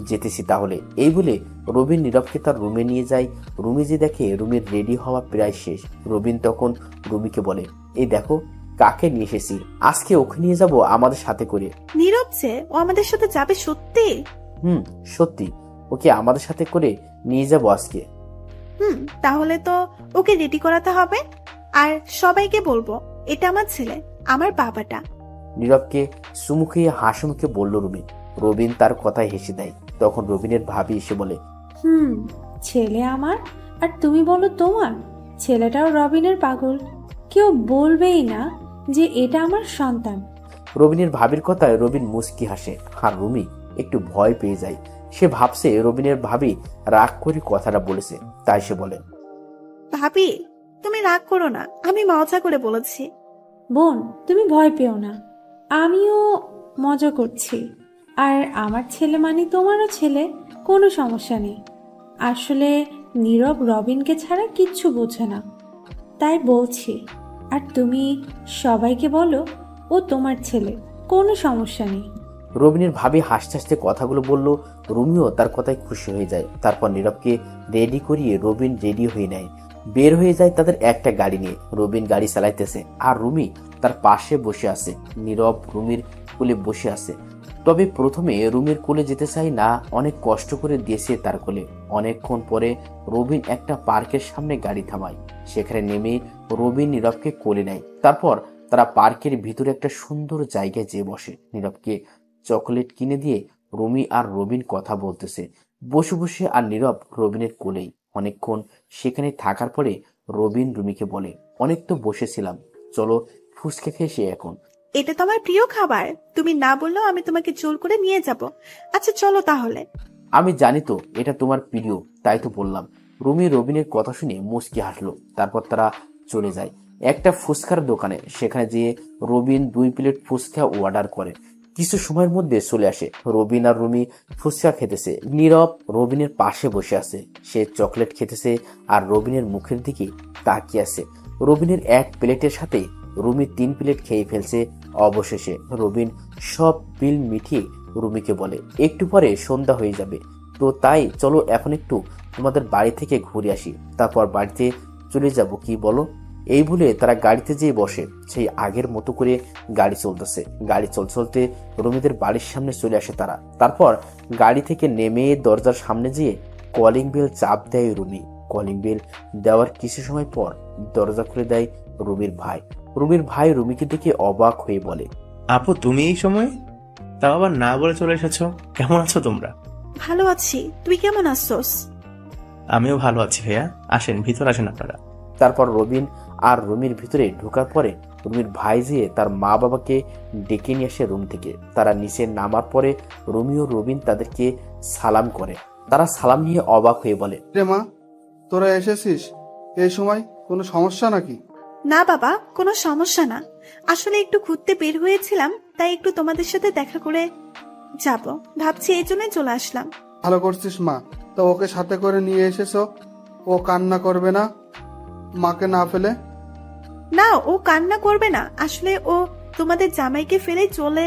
যেতেছি তাহলে। এই বলে রবিন নীরবকে তার রুমে নিয়ে যায়। রুমে যে দেখে রুমের রেডি হওয়া প্রায় শেষ। রবিন তখন রুমিকে বলে, এই দেখো কাকে নিয়ে এসেছি, আজকে ওকে নিয়ে যাব আমাদের সাথে করে। নীরব যে ও আমাদের সাথে যাবে সত্যি? সত্যি, ওকে আমাদের সাথে করে নিয়ে যাব আজকে। তাহলে তো ওকে রেডি করাতে হবে, আর সবাইকে বলবো এটা আমার ছেলে, আমার বাবাটা। নীরবকে সুমুখে হাসিমুখে বলল রুমি। রবিন তার কথায় হেসে দেয়। তখন রবিনের ভাবি এসে বলে, ছেলে আমার, আর তুমি বলো তোমার। ছেলেটাও রবিনের পাগল, কেউ বলবেই না যে এটা আমার সন্তান। রবিনের ভাবির কথায় রবিন মুচকি হাসে, আর রুমি একটু ভয় পেয়ে যায়। সে ভাবছে রবিনের ভাবি রাগ করে কথাটা বলেছে, তাই সে বলে, ভাবি তুমি রাগ করো না, আমি মজা করে বলেছি। বোন, তুমি ভয় পেও না, আমিও মজা করছি। আর আমার ছেলে মানে তোমারও ছেলে, কোনো সমস্যা নেই। আসলে নীরব রবিনকে ছাড়া কিচ্ছু বোঝে না, তাই বলছি। আর তুমি সবাইকে বলো ও তোমার ছেলে, কোনো সমস্যা নেই। রবিনের ভাবি হাসতে হাসতে কথাগুলো বলল। রুমিও তার কথায় খুশি হয়ে যায়। তারপর নীরবকে রেডি করিয়ে রবিন রেডি হয়ে নেয়। বের হয়ে যায় তাদের একটা গাড়ি নিয়ে। রবিন গাড়ি চালাইতেছে আর রুমি তার পাশে বসে আছে। নীরব রুমির কোলে বসে আছে, তবে প্রথমে রুমির কোলে যেতে চাই না, অনেক কষ্ট করে দিয়েছে তার কোলে। অনেকক্ষণ পরে রবিন একটা পার্কের সামনে গাড়ি থামায়। সেখানে নেমে রবিন নীরবকে কোলে নেয়। তারপর তারা পার্কের ভিতরে একটা সুন্দর জায়গায় যেয়ে বসে। নীরবকে চকলেট কিনে দিয়ে রুমি আর রবিন কথা বলতেছে বসে বসে, আর নীরব রবিনের কোলেই। অনেকক্ষণ সেখানে থাকার পরে রবিন রুমিকে বলে, অনেক তো বসেছিলাম, চলো ফুচকা খেয়ে এখন। এটা তো আমার প্রিয় খাবার, তুমি না বললেও আমি তোমাকে জোর করে নিয়ে যাব। আচ্ছা চলো তাহলে। আমি জানি তো এটা তোমার প্রিয়, তাই তো বললাম। রুমি রবিনের কথা শুনে মুচকি হাসলো। তারপর তারা চলে যায় একটা ফুচকার দোকানে। সেখানে যেয়ে রবিন 2 প্লেট ফুচকা অর্ডার করে। কিছু সময়ের মধ্যে চলে আসে। রবিন আর রুমি ফুচকা খেতেছে। নীরব রবিনের পাশে বসে আছে। সে চকলেট খেতেছে আর রবিনের মুখের দিকে তাকিয়ে আছে। রবিনের 1 প্লেটের সাথে রুমি 3 প্লেট খেয়ে ফেলছে। অবশেষে রবিন সব বিল মিটিয়ে রুমিকে বলে, একটু পরে সন্ধ্যা হয়ে যাবে, তো তাই চলো এখন একটু তোমাদের বাড়ি থেকে ঘুরে আসি, তারপর বাড়িতে চলে যাব, কি বলো? এই বলে তারা গাড়িতে যেয়ে বসে। সেই আগের মতো করে গাড়ি চলতেছে। গাড়ি চলতে রুমিদের বাড়ির সামনে চলে আসে তারা। তারপর গাড়ি থেকে নেমে দরজার সামনে যেয়ে কলিং বেল চাপ দেয় রুমি। কলিং বেল দেওয়ার কিছু সময় পর দরজা খুলে দেয় রুমির ভাই। রুমির ভাই রুমিকে দেখে অবাক হয়ে বলে, আপু তুমি এই সময়? তাও আবার না বলে চলে এসেছো। কেমন আছো তোমরা? ভালো আছি, তুই কেমন আছোস? আমিও ভালো আছি ভাইয়া, আসেন ভিতর আসেন আপনারা। তারপর রবিন আর রুমির ভিতরে ঢোকার পরে রুমির ভাই যেয়ে তার মা বাবাকে ডেকে নিয়ে আসে রুম থেকে। তারা নিচে নামার পরে রুমি ও রবিন তাদেরকে সালাম করে। তারা সালাম নিয়ে অবাক হয়ে বলে, রে মা, তোরা এসেছিস এই সময়, কোনো সমস্যা নাকি? না বাবা, কোনো সমস্যা না। আসলে একটু ঘুরতে বের হয়েছিলাম, তাই একটু তোমাদের সাথে দেখা করে যাব ভাবছি, এই জন্য চলে আসলাম। ভালো করছিস মা। তো ওকে সাথে করে নিয়ে এসেছো, ও কান্না করবে না মাকে না ফেলে? না, ও কান্না করবে না। আসলে ও তোমাদের জামাইকে ফেলে চলে,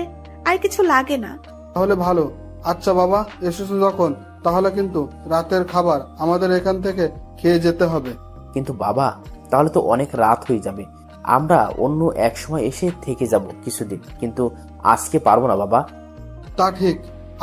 আর কিছু লাগে না। তাহলে ভালো। আচ্ছা বাবা, এসেছো যখন, তাহলে কিন্তু রাতের খাবার আমাদের এখান থেকে খেয়ে যেতে হবে। কিন্তু বাবা, তাহলে তো অনেক রাত হয়ে যাবে। আমরা অন্য এক সময় এসে থেকে যাব কিছুদিন, কিন্তু আজকে পারবো না বাবা। তা ঠিক।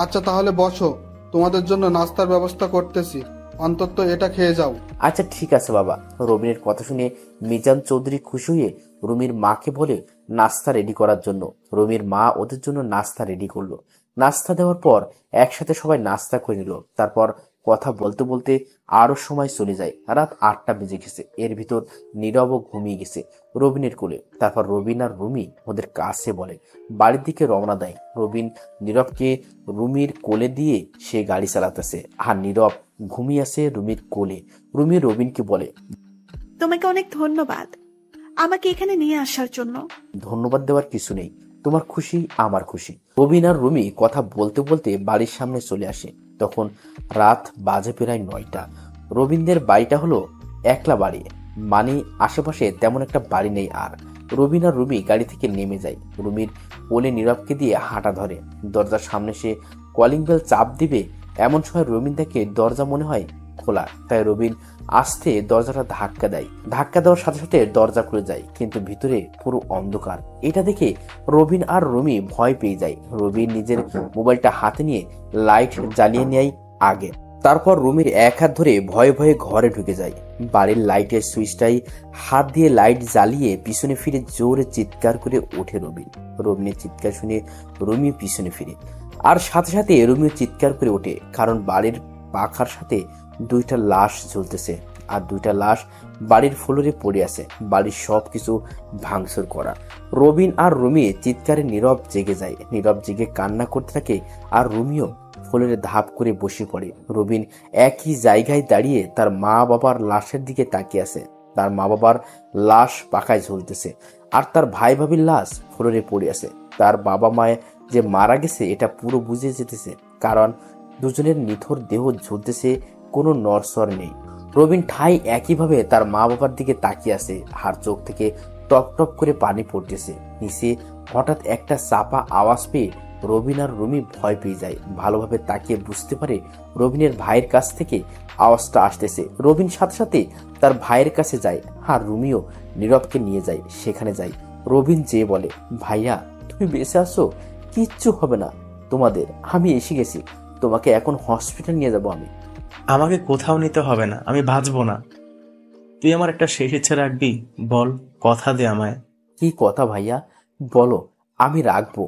আচ্ছা তাহলে বসো, তোমাদের জন্য নাস্তার ব্যবস্থা করতেছি, অন্তত এটা খেয়ে যাও। আচ্ছা ঠিক আছে বাবা। রবিনের কথা শুনে মিজান চৌধুরী খুশি হয়ে রুমির মাকে বলে নাস্তা রেডি করার জন্য। রুমির মা ওদের জন্য নাস্তা রেডি করলো। নাস্তা দেওয়ার পর একসাথে সবাই নাস্তা করে নিল। তারপর কথা বলতে বলতে আরো সময় চলে যায়। রাত 8টা বেজে গেছে। এর ভিতর নীরবও ঘুমিয়ে গেছে রবিনের কোলে। তারপর রবিন আর রুমি ওদের কাছে বলে বাড়ির দিকে রওনা দেয়। রবিন নীরবকে রুমির কোলে দিয়ে সে গাড়ি চালাতেছে, আর নীরব ঘুমিয়ে আছে রুমির কোলে। রুমি রবিনকে বলে, তোমাকে অনেক ধন্যবাদ আমাকে এখানে নিয়ে আসার জন্য। ধন্যবাদ দেওয়ার কিছু নেই, তোমার খুশি আমার খুশি। রবিন আর রুমি কথা বলতে বলতে বাড়ির সামনে চলে আসে। তখন রাত বাজে প্রায় 9টা। রবিনদের বাড়িটা হলো একলা বাড়ি, মানে আশেপাশে তেমন একটা বাড়ি নেই। আর রবিন আর রুমি গাড়ি থেকে নেমে যায়। রুমির কোলে নীরবকে দিয়ে হাঁটা ধরে। দরজার সামনে সে কলিং বেল চাপ দিবে, এমন সময় রবিন দেখে দরজা মনে হয় খোলা। তাই রবিন আস্তে দরজাটা ধাক্কা দেয়। ধাক্কা দেওয়ার সাথে সাথে দরজা খুলে যায়, কিন্তু ভিতরে পুরো অন্ধকার। এটা দেখে রবিন আর রুমি ভয় পেয়ে যায়। রবিন নিজের মোবাইলটা হাতে নিয়ে লাইট জ্বালিয়ে নেয় আগে। তারপর রুমির এক হাত ধরে ভয়ে ভয়ে ঘরে ঢুকে যায়। বাড়ির লাইটের সুইচটাই হাত দিয়ে লাইট জ্বালিয়ে পিছনে ফিরে জোরে চিৎকার করে ওঠে রবিন। রবিনের চিৎকার শুনে রুমি পিছনে ফিরে, আর সাথে সাথে রুমিও চিৎকার করে ওঠে, কারণ বাড়ির পাখার সাথে 2টা লাশ ঝুলতেছে। আর 2টা লাশ বাড়ির ফ্লোরে পড়ে আছে। বাড়ির সবকিছু ভাঙচুর করা। রবিন আর রুমি চিৎকারে নীরব জেগে যায়। নীরব জেগে কান্না করতে থাকে, আর রুমিও ফ্লোরে ধাপ করে বসে পড়ে। রবিন একই জায়গায় দাঁড়িয়ে তার মা বাবার লাশের দিকে তাকিয়ে আছে। তার মা বাবার লাশ পাখায় ঝুলতেছে, আর তার ভাই ভাবির লাশ ফ্লোরে পড়ে আছে। তার বাবা মায়ে যে মারা গেছে এটা পুরো বুঝে যেতেছে, কারণ দুজনের নিথর দেহ ঝুলতেছে, কোনো নড়চড় নেই। রবিন ঠাই একইভাবে তার মা বাবার দিকে তাকিয়ে আছে, আর চোখ থেকে টপ টপ করে পানি পড়তেছে। নিচে হঠাৎ একটা চাপা আওয়াজ পেয়ে রবিন আর রুমি ভয় পেয়ে যায়। ভালোভাবে তাকিয়ে বুঝতে পারে রবিনের ভাইয়ের কাছ থেকে আওয়াজটা আসতেছে। রবিন সাথে সাথে তার ভাইয়ের কাছে যায়, আর রুমিও নীরবকে নিয়ে যায়। সেখানে যায় রবিন যে বলে, ভাইয়া তুমি বেঁচে আছো, কিচ্ছু হবে না তোমাদের, আমি এসে গেছি, তোমাকে এখন হসপিটাল নিয়ে যাব আমি। আমাকে কোথাও নিতে হবে না, আমি বাঁচবো না। তুই আমার একটা শেষ ইচ্ছে রাখবি? বল, কথা দে আমায়। কি কথা ভাইয়া, বলো, আমি রাখবো।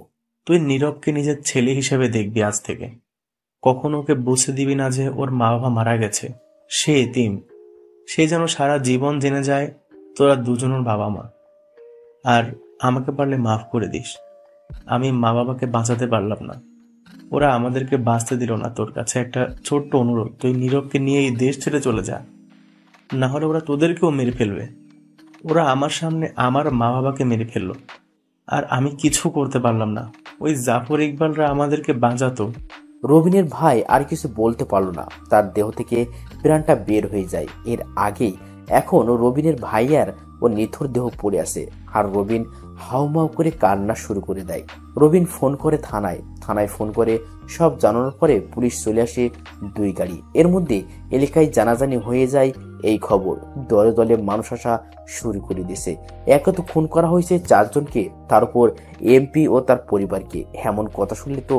তুই নীরবকে নিজের ছেলে হিসেবে দেখবি আজ থেকে। কখনো ওকে বুঝতে দিবি না যে ওর মা বাবা মারা গেছে, সে এতিম। সে যেন সারা জীবন জেনে যায় তোরা দুজনের বাবা মা। আর আমাকে পারলে মাফ করে দিস। আমি মা বাবাকে বাঁচাতে পারলাম না, ওরা আমাদেরকে বাঁচতে দিল না। তোর কাছে একটা ছোট্ট অনুরোধ, তুই নীরবকে নিয়ে এই দেশ ছেড়ে চলে যা, না হলে ওরা তোদেরকেও মেরে ফেলবে। ওরা আমার সামনে আমার মা বাবাকে মেরে ফেললো, আর আমি কিছু করতে পারলাম না। ওই জাফর ইকবালরা আমাদেরকে বাঁচাতো। রবিনের ভাই আর কিছু বলতে পারলো না, তার দেহ থেকে প্রাণটা বের হয়ে যায়। এর আগেই এখন রবিনের ভাইয়ার ও নিথর দেহ পড়ে আছে, আর রবিন হাউমাউ করে কান্না শুরু করে দেয়। রবিন ফোন করে থানায় ফোন করে সব জানানোর পরে পুলিশ চলে আসে 2 গাড়ি। এর মধ্যে এলাকায় জানাজানি হয়ে যায় এই খবর। দলে দলে মানুষ আসা শুরু করে দিয়েছে। একে তো খুন করা হয়েছে 4 জনকে, তার উপর এমপি ও তার পরিবারকে। এমন কথা শুনলে তো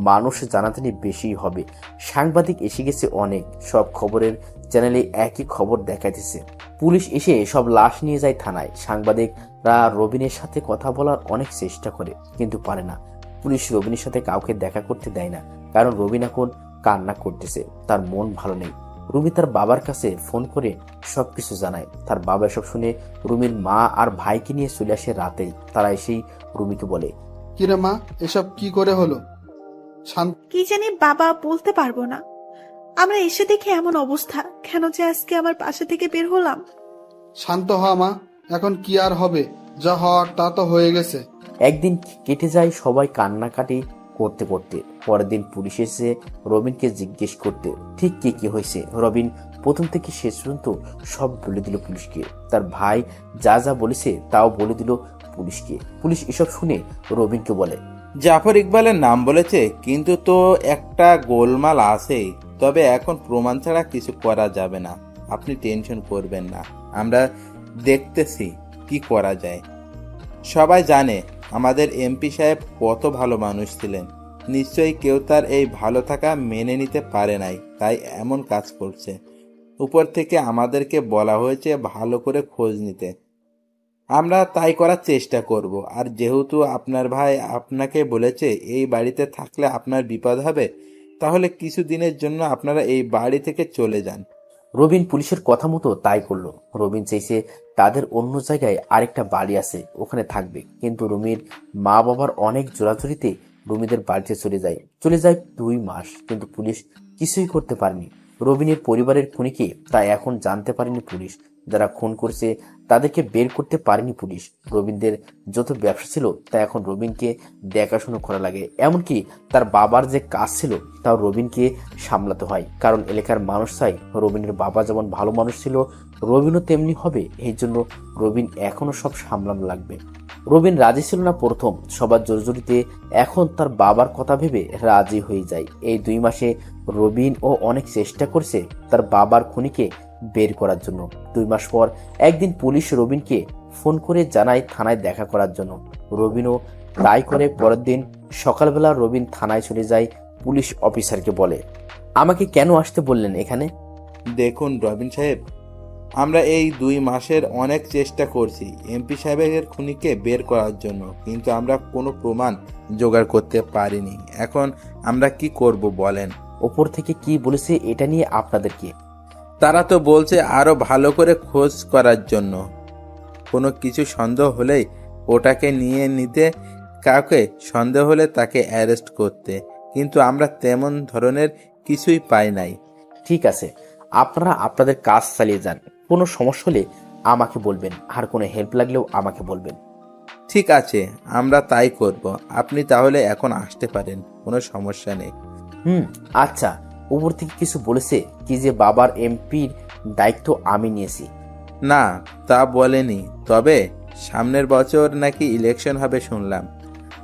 মানুষ জানাজানি বেশি হবে। সাংবাদিক এসে গেছে অনেক, সব খবরের চ্যানেলে একই খবর দেখাইতেছে। পুলিশ এসে সব লাশ নিয়ে যায় থানায়। সাংবাদিকরা রবিনের সাথে কথা বলার অনেক চেষ্টা করে, কিন্তু পারে না। পুলিশ রবিনের সাথে কাউকে দেখা করতে দেয় না, কারণ রবিন এখন কান্না করতেছে, তার মন ভালো নেই। রুমি তার বাবার কাছে ফোন করে সবকিছু জানায়। তার বাবা এসব শুনে রুমির মা আর ভাইকে নিয়ে চলে আসে রাতেই। তারা এসেই রুমিকে বলে, কিরে মা, এসব কি করে হলো? কি জানি বাবা, বলতে পারবো না। আমরা এসে দেখে এমন অবস্থা, কেন যে আজকে আমার পাশে থেকে বের হলাম। শান্ত হ মা, এখন কি আর হবে? যা হওয়ার তা তো হয়ে গেছে। একদিন কেটে যায় সবাই কান্নাকাটি করতে করতে। পরের দিন পুলিশ এসে রবিনকে জিজ্ঞেস করতে ঠিক কি হয়েছে। রবিন প্রথম থেকে শেষ পর্যন্ত সব বলে দিল পুলিশকে। তার ভাই যা যা বলেছে তাও বলে দিল পুলিশকে। পুলিশ এসব শুনে রবিনকে বলে, জাফর ইকবালের নাম বলেছে, কিন্তু তো একটা গোলমাল আছেই। তবে এখন প্রমাণ ছাড়া কিছু করা যাবে না। আপনি টেনশন করবেন না, আমরা দেখতেছি কি করা যায়। সবাই জানে আমাদের এমপি সাহেব কত ভালো মানুষ ছিলেন। নিশ্চয়ই কেউ তার এই ভালো থাকা মেনে নিতে পারে নাই, তাই এমন কাজ করছে। উপর থেকে আমাদেরকে বলা হয়েছে ভালো করে খোঁজ নিতে, আমরা তাই করার চেষ্টা করব। আর যেহেতু আপনার ভাই আপনাকে বলেছে এই বাড়িতে থাকলে আপনার বিপদ হবে, তাহলে কিছু দিনের জন্য আপনারা এই বাড়ি থেকে চলে যান। রবিন পুলিশের কথা মতো তাই করলো। রবিন চাইছে তাদের অন্য জায়গায় আরেকটা বাড়ি আছে, ওখানে থাকবে। কিন্তু রুমির মা বাবার অনেক জোরাজুরিতে রুমিদের বাড়িতে চলে যায় 2 মাস, কিন্তু পুলিশ কিছুই করতে পারেনি। রবিনের পরিবারের খুনিকে তা এখন জানতে পারেনি পুলিশ। যারা খুন করছে তাদেরকে বের করতে পারেনি পুলিশ। রবিনদের যত ব্যবসা ছিল তা এখন রবিনকে দেখাশোনা করা লাগে। এমনকি তার বাবার যে কাজ ছিল তাও রবিনকে সামলাতে হয়, কারণ এলাকার মানুষ চায় রবিনের বাবা যেমন ভালো মানুষ ছিল রবিনও তেমনি হবে। এই জন্য রবিন এখনো সব সামলানো লাগবে। রবিন রাজি ছিল না প্রথম, সবার জোরজুরিতে এখন তার বাবার কথা ভেবে রাজি হয়ে যায়। এই 2 মাসে রবিন ও অনেক চেষ্টা করছে তার বাবার খুনিকে বের করার জন্য। 2 মাস পর একদিন পুলিশ রবিনকে ফোন করে জানায় থানায় দেখা করার জন্য। রবিনও তাই করে। পরের দিন সকালবেলা রবিন থানায় চলে যায়। পুলিশ অফিসারকে বলে, আমাকে কেন আসতে বললেন এখানে? দেখুন রবিন সাহেব, আমরা এই 2 মাসের অনেক চেষ্টা করছি এমপি সাহেবের খুনিকে বের করার জন্য, কিন্তু আমরা কোনো প্রমাণ জোগাড় করতে পারিনি। এখন আমরা কি করব বলেন? ওপর থেকে কি বলেছে এটা নিয়ে আপনাদেরকে? তারা তো বলছে আরো ভালো করে খোঁজ করার জন্য, কোনো কিছু সন্দেহ হলেই ওটাকে নিয়ে নিতে, কাউকে সন্দেহ হলে তাকে অ্যারেস্ট করতে, কিন্তু আমরা তেমন ধরনের কিছুই পাই নাই। ঠিক আছে, আপনারা আপনাদের কাজ চালিয়ে যান। কোনো সমস্যা হলে আমাকে বলবেন, আর কোনো হেল্প লাগলেও আমাকে বলবেন। ঠিক আছে, আমরা তাই করব। আপনি তাহলে এখন আসতে পারেন, কোনো সমস্যা নেই। আচ্ছা, উপর থেকে কিছু বলেছে কি যে বাবার এমপির দায়িত্ব আমি নিয়েছি? না, তা বলেনি। তবে সামনের বছর নাকি ইলেকশন হবে শুনলাম।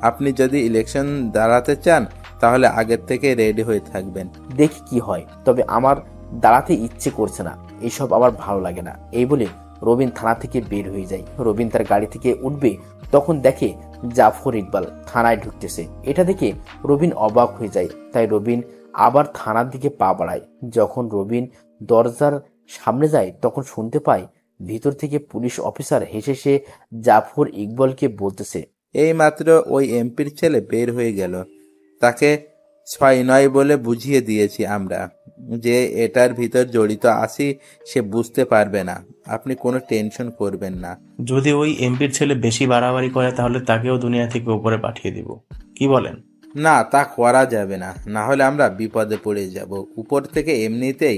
আপনি যদি ইলেকশন দাঁড়াতে চান তাহলে আগের থেকে রেডি হয়ে থাকবেন। দেখি কি হয়, তবে আমার দাঁড়াতে ইচ্ছে করছে না, এসব আমার ভালো লাগে না। এই বলে রবিন থানা থেকে বের হয়ে যায়। রবিন তার গাড়ি থেকে উঠবে, তখন দেখে জাফর ইকবাল থানায় ঢুকতেছে। এটা দেখে রবিন অবাক হয়ে যায়। তাই রবিন আবার থানার দিকে পা বাড়ায়। যখন রবিন দরজার সামনে যায় তখন শুনতে পায় ভিতর থেকে পুলিশ অফিসার হেসে সে জাফর ইকবালকে বলতেছে, এই মাত্র ওই এমপির ছেলে বের হয়ে গেল। তাকে 6-9 বলে বুঝিয়ে দিয়েছি আমরা যে এটার ভিতর জড়িত আছি, সে বুঝতে পারবে না। আপনি কোনো টেনশন করবেন না। যদি ওই এমপির ছেলে বেশি বাড়াবাড়ি করে তাহলে তাকেও দুনিয়া থেকে উপরে পাঠিয়ে দিব, কি বলেন? না, তা করা যাবে না, না হলে আমরা বিপদে পড়ে যাব। উপর থেকে এমনিতেই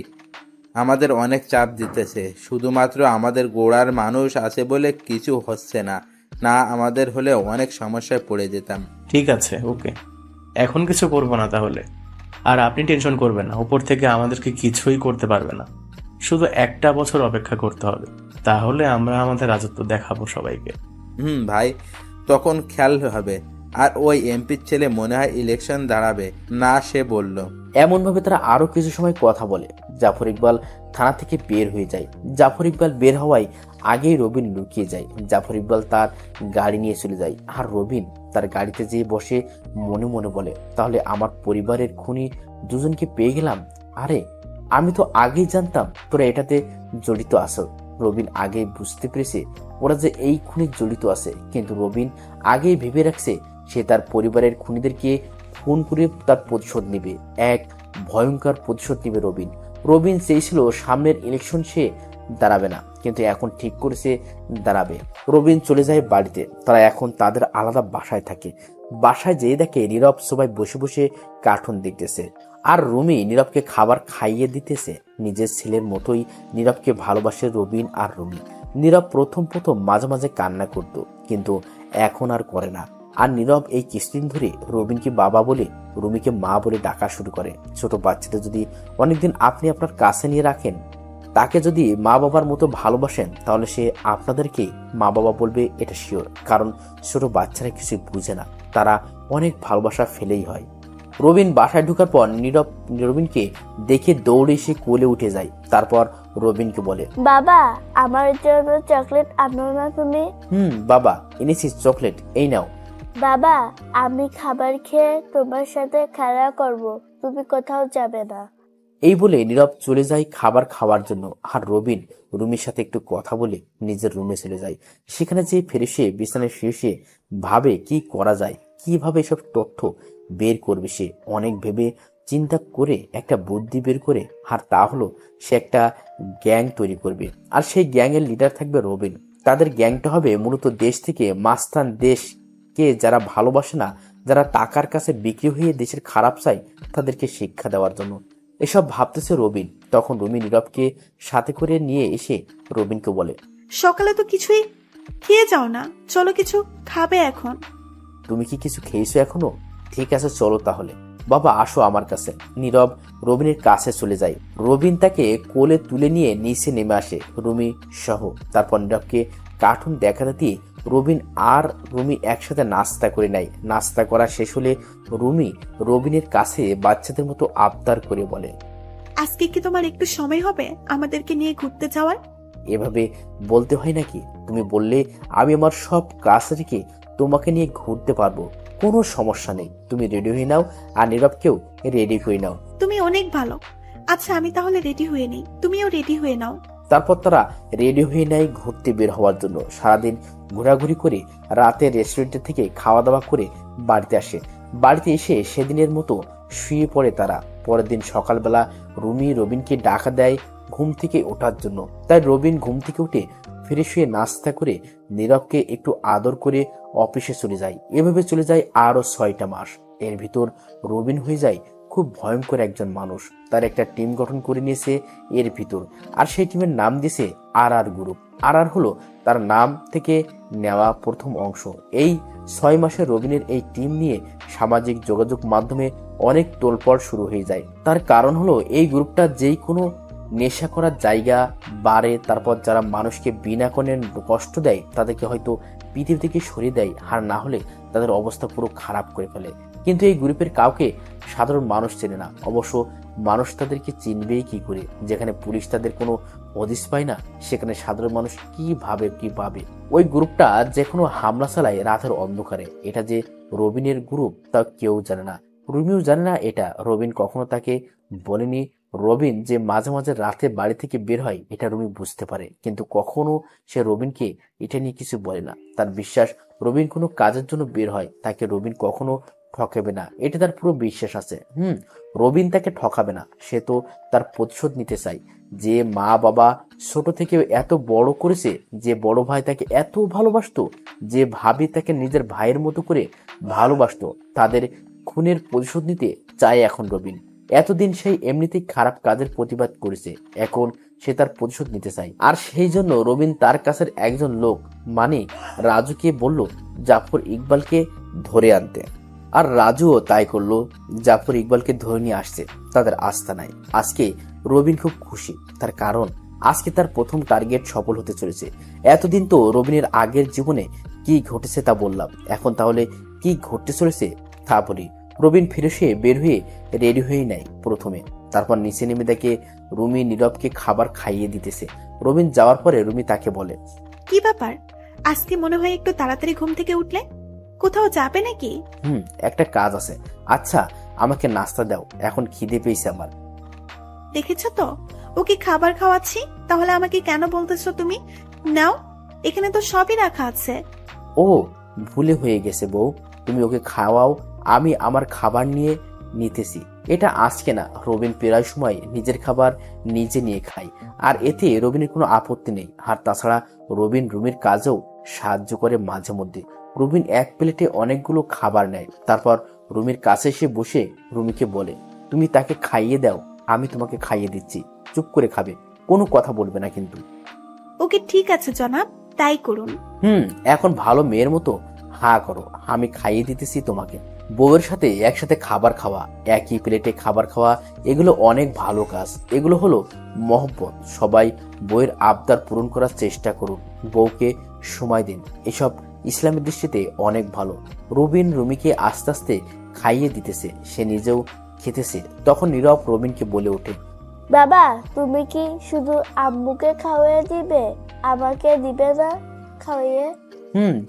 আমাদের অনেক চাপ দিতেছে, শুধুমাত্র আমাদের গোড়ার মানুষ আছে বলে কিছু হচ্ছে না, না আমাদের হলে অনেক সমস্যায় পড়ে যেতাম। ঠিক আছে, ওকে, এখন কিছু করবো না তাহলে। আর আপনি টেনশন করবেন না, উপর থেকে আমাদেরকে কিছুই করতে পারবে না। শুধু একটা বছর অপেক্ষা করতে হবে, তাহলে আমরা আমাদের রাজত্ব দেখাবো সবাইকে। ভাই, তখন খেয়াল হবে। আর ওই এমপির ছেলে মনে হয় ইলেকশন দাঁড়াবে না, সে বলল। এমনভাবে তারা আরো কিছু সময় কথা বলে। জাফর ইকবাল থানা থেকে বের হয়ে যায়। জাফর ইকবাল বের হওয়ায় আগেই রবিন লুকিয়ে যায়। জাফর ইকবাল তার গাড়ি নিয়ে চলে যায়, আর রবিন তার গাড়িতে যেয়ে বসে মনে মনে বলে, তাহলে আমার পরিবারের খুনি দুজনকে পেয়ে গেলাম। আরে, আমি তো আগেই জানতাম তোরা এটাতে জড়িত আছো। রবিন আগেই বুঝতে পেরেছে ওরা যে এই খুনি জড়িত আছে, কিন্তু রবিন আগেই ভেবে রাখছে সে তার পরিবারের খুনিদেরকে খুন করে তার প্রতিশোধ নেবে, এক ভয়ঙ্কর প্রতিশোধ নেবে রবিন। রবিন চেয়েছিল সামনের ইলেকশন সে দাঁড়াবে না, কিন্তু এখন ঠিক করেছে দাঁড়াবে। রবিন চলে যায় বাড়িতে। তারা এখন তাদের আলাদা বাসায় থাকে। বাসায় যেয়ে দেখে নীরব সবাই বসে বসে কার্টুন দেখতেছে, আর রুমি নীরবকে খাবার খাইয়ে দিতেছে। নিজের ছেলের মতোই নীরবকে ভালোবাসে রবিন আর রুমি। নীরব প্রথম মাঝে মাঝে কান্না করত, কিন্তু এখন আর করে না। আর নীরব এই কিছুদিন ধরে রবিনকে বাবা বলে, রুমিকে মা বলে ডাকা শুরু করে। ছোট বাচ্চাদের যদি অনেকদিন আপনি আপনার কাছে নিয়ে রাখেন, তাকে যদি মা বাবার মতো ভালোবাসেন, তাহলে সে আপনাদেরকে মা বাবা বলবে, এটা শিওর। কারণ ছোট বাচ্চারা কিছু বুঝে না, তারা অনেক ভালোবাসা ফেলেই হয়। রবিন বাসায় ঢোকার পর নীরব রবিনকে দেখে দৌড়ে এসে কোলে উঠে যায়। তারপর রবিনকে বলে, বাবা, আমার জন্য চকলেট আনো না তুমি? বাবা এনেছি চকলেট, এই নাও। বাবা, আমি খাবার খেয়ে তোমার সাথে খেলা করব, তুমি কোথাও যাবে না। এই বলে নীরব চলে যায় খাবার খাওয়ার জন্য। আর রবিন রুমির সাথে একটু কথা বলে নিজের রুমে চলে যায়। সেখানে যে ফেরেসে বিছানায় শুয়ে ভাবে কি করা যায়, কিভাবে এসব তথ্য বের করবে। সে অনেক ভেবে চিন্তা করে একটা বুদ্ধি বের করে, আর তা হলো সে একটা গ্যাং তৈরি করবে। আর সেই গ্যাং এর লিডার থাকবে রবিন। তাদের গ্যাংটা হবে মূলত দেশ থেকে মাস্তান, দেশকে যারা ভালোবাসে না, যারা টাকার কাছে বিক্রি হয়ে দেশের খারাপ চায়, তাদেরকে শিক্ষা দেওয়ার জন্য। এসব ভাবতেছে রবিন। তখন রুমি নীরবকে সাথে করে নিয়ে এসে রবিনকে বলে, সকালে তো কিছুই খেয়ে যাও না, চলো কিছু খাবে এখন। তুমি কি কিছু খেয়েছো এখনো? ঠিক আছে, চলো তাহলে। বাবা আসো আমার কাছে। নীরব রবিনের কাছে চলে যায়। রবিন তাকে কোলে তুলে নিয়ে নিচে নেমে আসে, রুমি সহ। তারপর নীরবকে কার্টুন দেখাতে দিয়ে রবিন আর রুমি একসাথে নাস্তা করে নেয়। নাস্তা করা শেষ হলে রুমি রবিনের কাছে বাচ্চাদের মতো আবদার করে বলে, আজকে কি তোমার একটু সময় হবে আমাদেরকে নিয়ে ঘুরতে যাওয়ার? এভাবে বলতে হয় নাকি? তুমি বললে আমি আমার সব কাজ রেখে তোমাকে নিয়ে ঘুরতে পারবো, কোনো সমস্যা নেই। তুমি রেডি হয়ে নাও, আর নীরবকেও রেডি হয়ে নাও। তুমি অনেক ভালো। আচ্ছা, আমি তাহলে রেডি হয়ে নেই, তুমিও রেডি হয়ে নাও। তারপর তারা রেডি হয়ে নেয় ঘুরতে বের হওয়ার জন্য। সারাদিন ঘোরাঘুরি করে রাতে রেস্টুরেন্ট থেকে খাওয়া দাওয়া করে বাড়িতে আসে। বাড়িতে এসে সেদিনের মতো শুয়ে পড়ে তারা। পরের দিন সকালবেলা রুমি রবিনকে ডাকা দেয় ঘুম থেকে ওঠার জন্য। তাই রবিন ঘুম থেকে উঠে ফিরে শুয়ে নাস্তা করে নীরবকে একটু আদর করে অফিসে চলে যায়। এভাবে চলে যায় আরো 6টা মাস। এর ভিতর রবিন হয়ে যায় খুব ভয়ঙ্কর একজন মানুষ। তার একটা টিম গঠন করে নিয়েছে এর ভিতর, আর সেই টিমের নাম দিয়েছে RR গ্রুপ। RR হলো তার নাম থেকে নেওয়া প্রথম অংশ। এই 6 মাসে রবিনের এই টিম নিয়ে সামাজিক যোগাযোগ মাধ্যমে অনেক তোলপাড় শুরু হয়ে যায়। তার কারণ হলো এই গ্রুপটা যেই কোনো নেশা করার জায়গা, বারে, তারপর যারা মানুষকে বিনা কারণে কষ্ট দেয় তাদেরকে হয়তো পৃথিবী থেকে সরিয়ে দেয়, আর না হলে তাদের অবস্থা পুরো খারাপ করে ফেলে। কিন্তু এই গ্রুপের কাউকে সাধারণ মানুষ চেনে না। অবশ্য মানুষ তাদেরকে চিনবেই কি করে? যেখানে পুলিশ তাদের কোনো হদিস পায় না, সেখানে সাধারণ মানুষ কি ভাবে? ওই গ্রুপটা যে কোনো হামলা চালায় রাতের অন্ধকারে। এটা যে রবিনের গ্রুপ তা কেউ জানে না, রুমিও জানে না এটা। রবিন কখনো তাকে বলেনি। রবিন যে মাঝে মাঝে রাতে বাড়ি থেকে বের হয় এটা রুমি বুঝতে পারে, কিন্তু কখনো সে রবিনকে এটা নিয়ে কিছু বলে না। তার বিশ্বাস রবিন কোনো কাজের জন্য বের হয়, তাকে রবিন কখনো ঠকাবে না, এটা তার পুরো বিশ্বাস আছে। রবিন তাকে ঠকাবে না, সে তো তার প্রতিশোধ নিতে চায়। যে মা বাবা ছোট থেকে এত বড় করেছে, যে বড় ভাই তাকে এত ভালোবাসতো, যে ভাবি তাকে নিজের ভাইয়ের মতো করে ভালোবাসতো, তাদের খুনের প্রতিশোধ নিতে চায় এখন রবিন। এতদিন সেই এমনিতেই খারাপ কাজের প্রতিবাদ করেছে, এখন সে তার প্রতিশোধ নিতে চায়। আর সেই জন্য রবিন তার কাছের একজন লোক মানে রাজুকে বলল জাফর ইকবালকে ধরে আনতে। আর রাজুও তাই করলো, জাফর ইকবালকে ধরে নিয়ে আসছে তাদের আস্তানায়। আজকে রবিন খুব খুশি, তার কারণ আজকে তার প্রথম টার্গেট সফল হতে চলেছে। এতদিন তো রবিনের আগের জীবনে কি ঘটেছে তা বললাম, এখন তাহলে কি ঘটতে চলেছে তা বলি। রবিন ফিরে এসে বের হয়ে রেডি হয়ে নেয় প্রথমে, তারপর নিচে নেমে দেখে রুমি নীরবকে খাবার খাইয়ে দিতেছে। রবিন যাওয়ার পরে রুমি তাকে বলে, কি ব্যাপার, আজকে মনে হয় একটু তাড়াতাড়ি ঘুম থেকে উঠলে? কোথাও যাবে নাকি? একটা কাজ আছে। আচ্ছা আমাকে নাস্তা দাও, এখন খিদে পেয়েছে আমার। দেখেছো তো ওকে খাবার খাওয়াচ্ছি, তাহলে আমাকে কেন বলতেছো তুমি? নাও, এখানে তো সবই রাখা আছে। ও ভুলে হয়ে গেছে বউ, তুমি ওকে খাওয়াও, আমি আমার খাবার নিয়ে নিতেছি। এটা আজকে না, রবিন প্রায় সময় নিজের খাবার নিজে নিয়ে খায়, আর এতে রবিনের কোনো আপত্তি নেই। আর তাছাড়া রবিন রুমির কাজেও সাহায্য করে মাঝে মধ্যে। রবিন এক প্লেটে অনেকগুলো খাবার নেয়, তারপর রুমির কাছে এসে বসে রুমিকে বলে, তুমি তাকে খাইয়ে দাও, আমি তোমাকে খাইয়ে দিচ্ছি, চুপ করে খাবে, কোনো কথা বলবে না কিন্তু। ওকে ঠিক আছে জনাব, তাই করুন। এখন ভালো মেয়ের মতো হা করো, আমি খাইয়ে দিতেছি তোমাকে। বউয়ের সাথে একসাথে খাবার খাওয়া, একই প্লেটে খাবার খাওয়া, এগুলো অনেক ভালো কাজ, এগুলো হলো মহব্বত। সবাই বউয়ের আবদার পূরণ করার চেষ্টা করুন, বউকে সময় দিন, এসব ইসলামের দৃষ্টিতে অনেক ভালো। রবিন রুমিকে আস্তে আস্তে খাইয়ে দিতেছে, সে নিজেও খেতেছে। তখন নীরব রবিনকে বলে ওঠে, বাবা তুমি কি শুধু আম্মুকে খাওয়াইয়ে দিবে, আমাকে দিবে না খাওয়াইয়ে?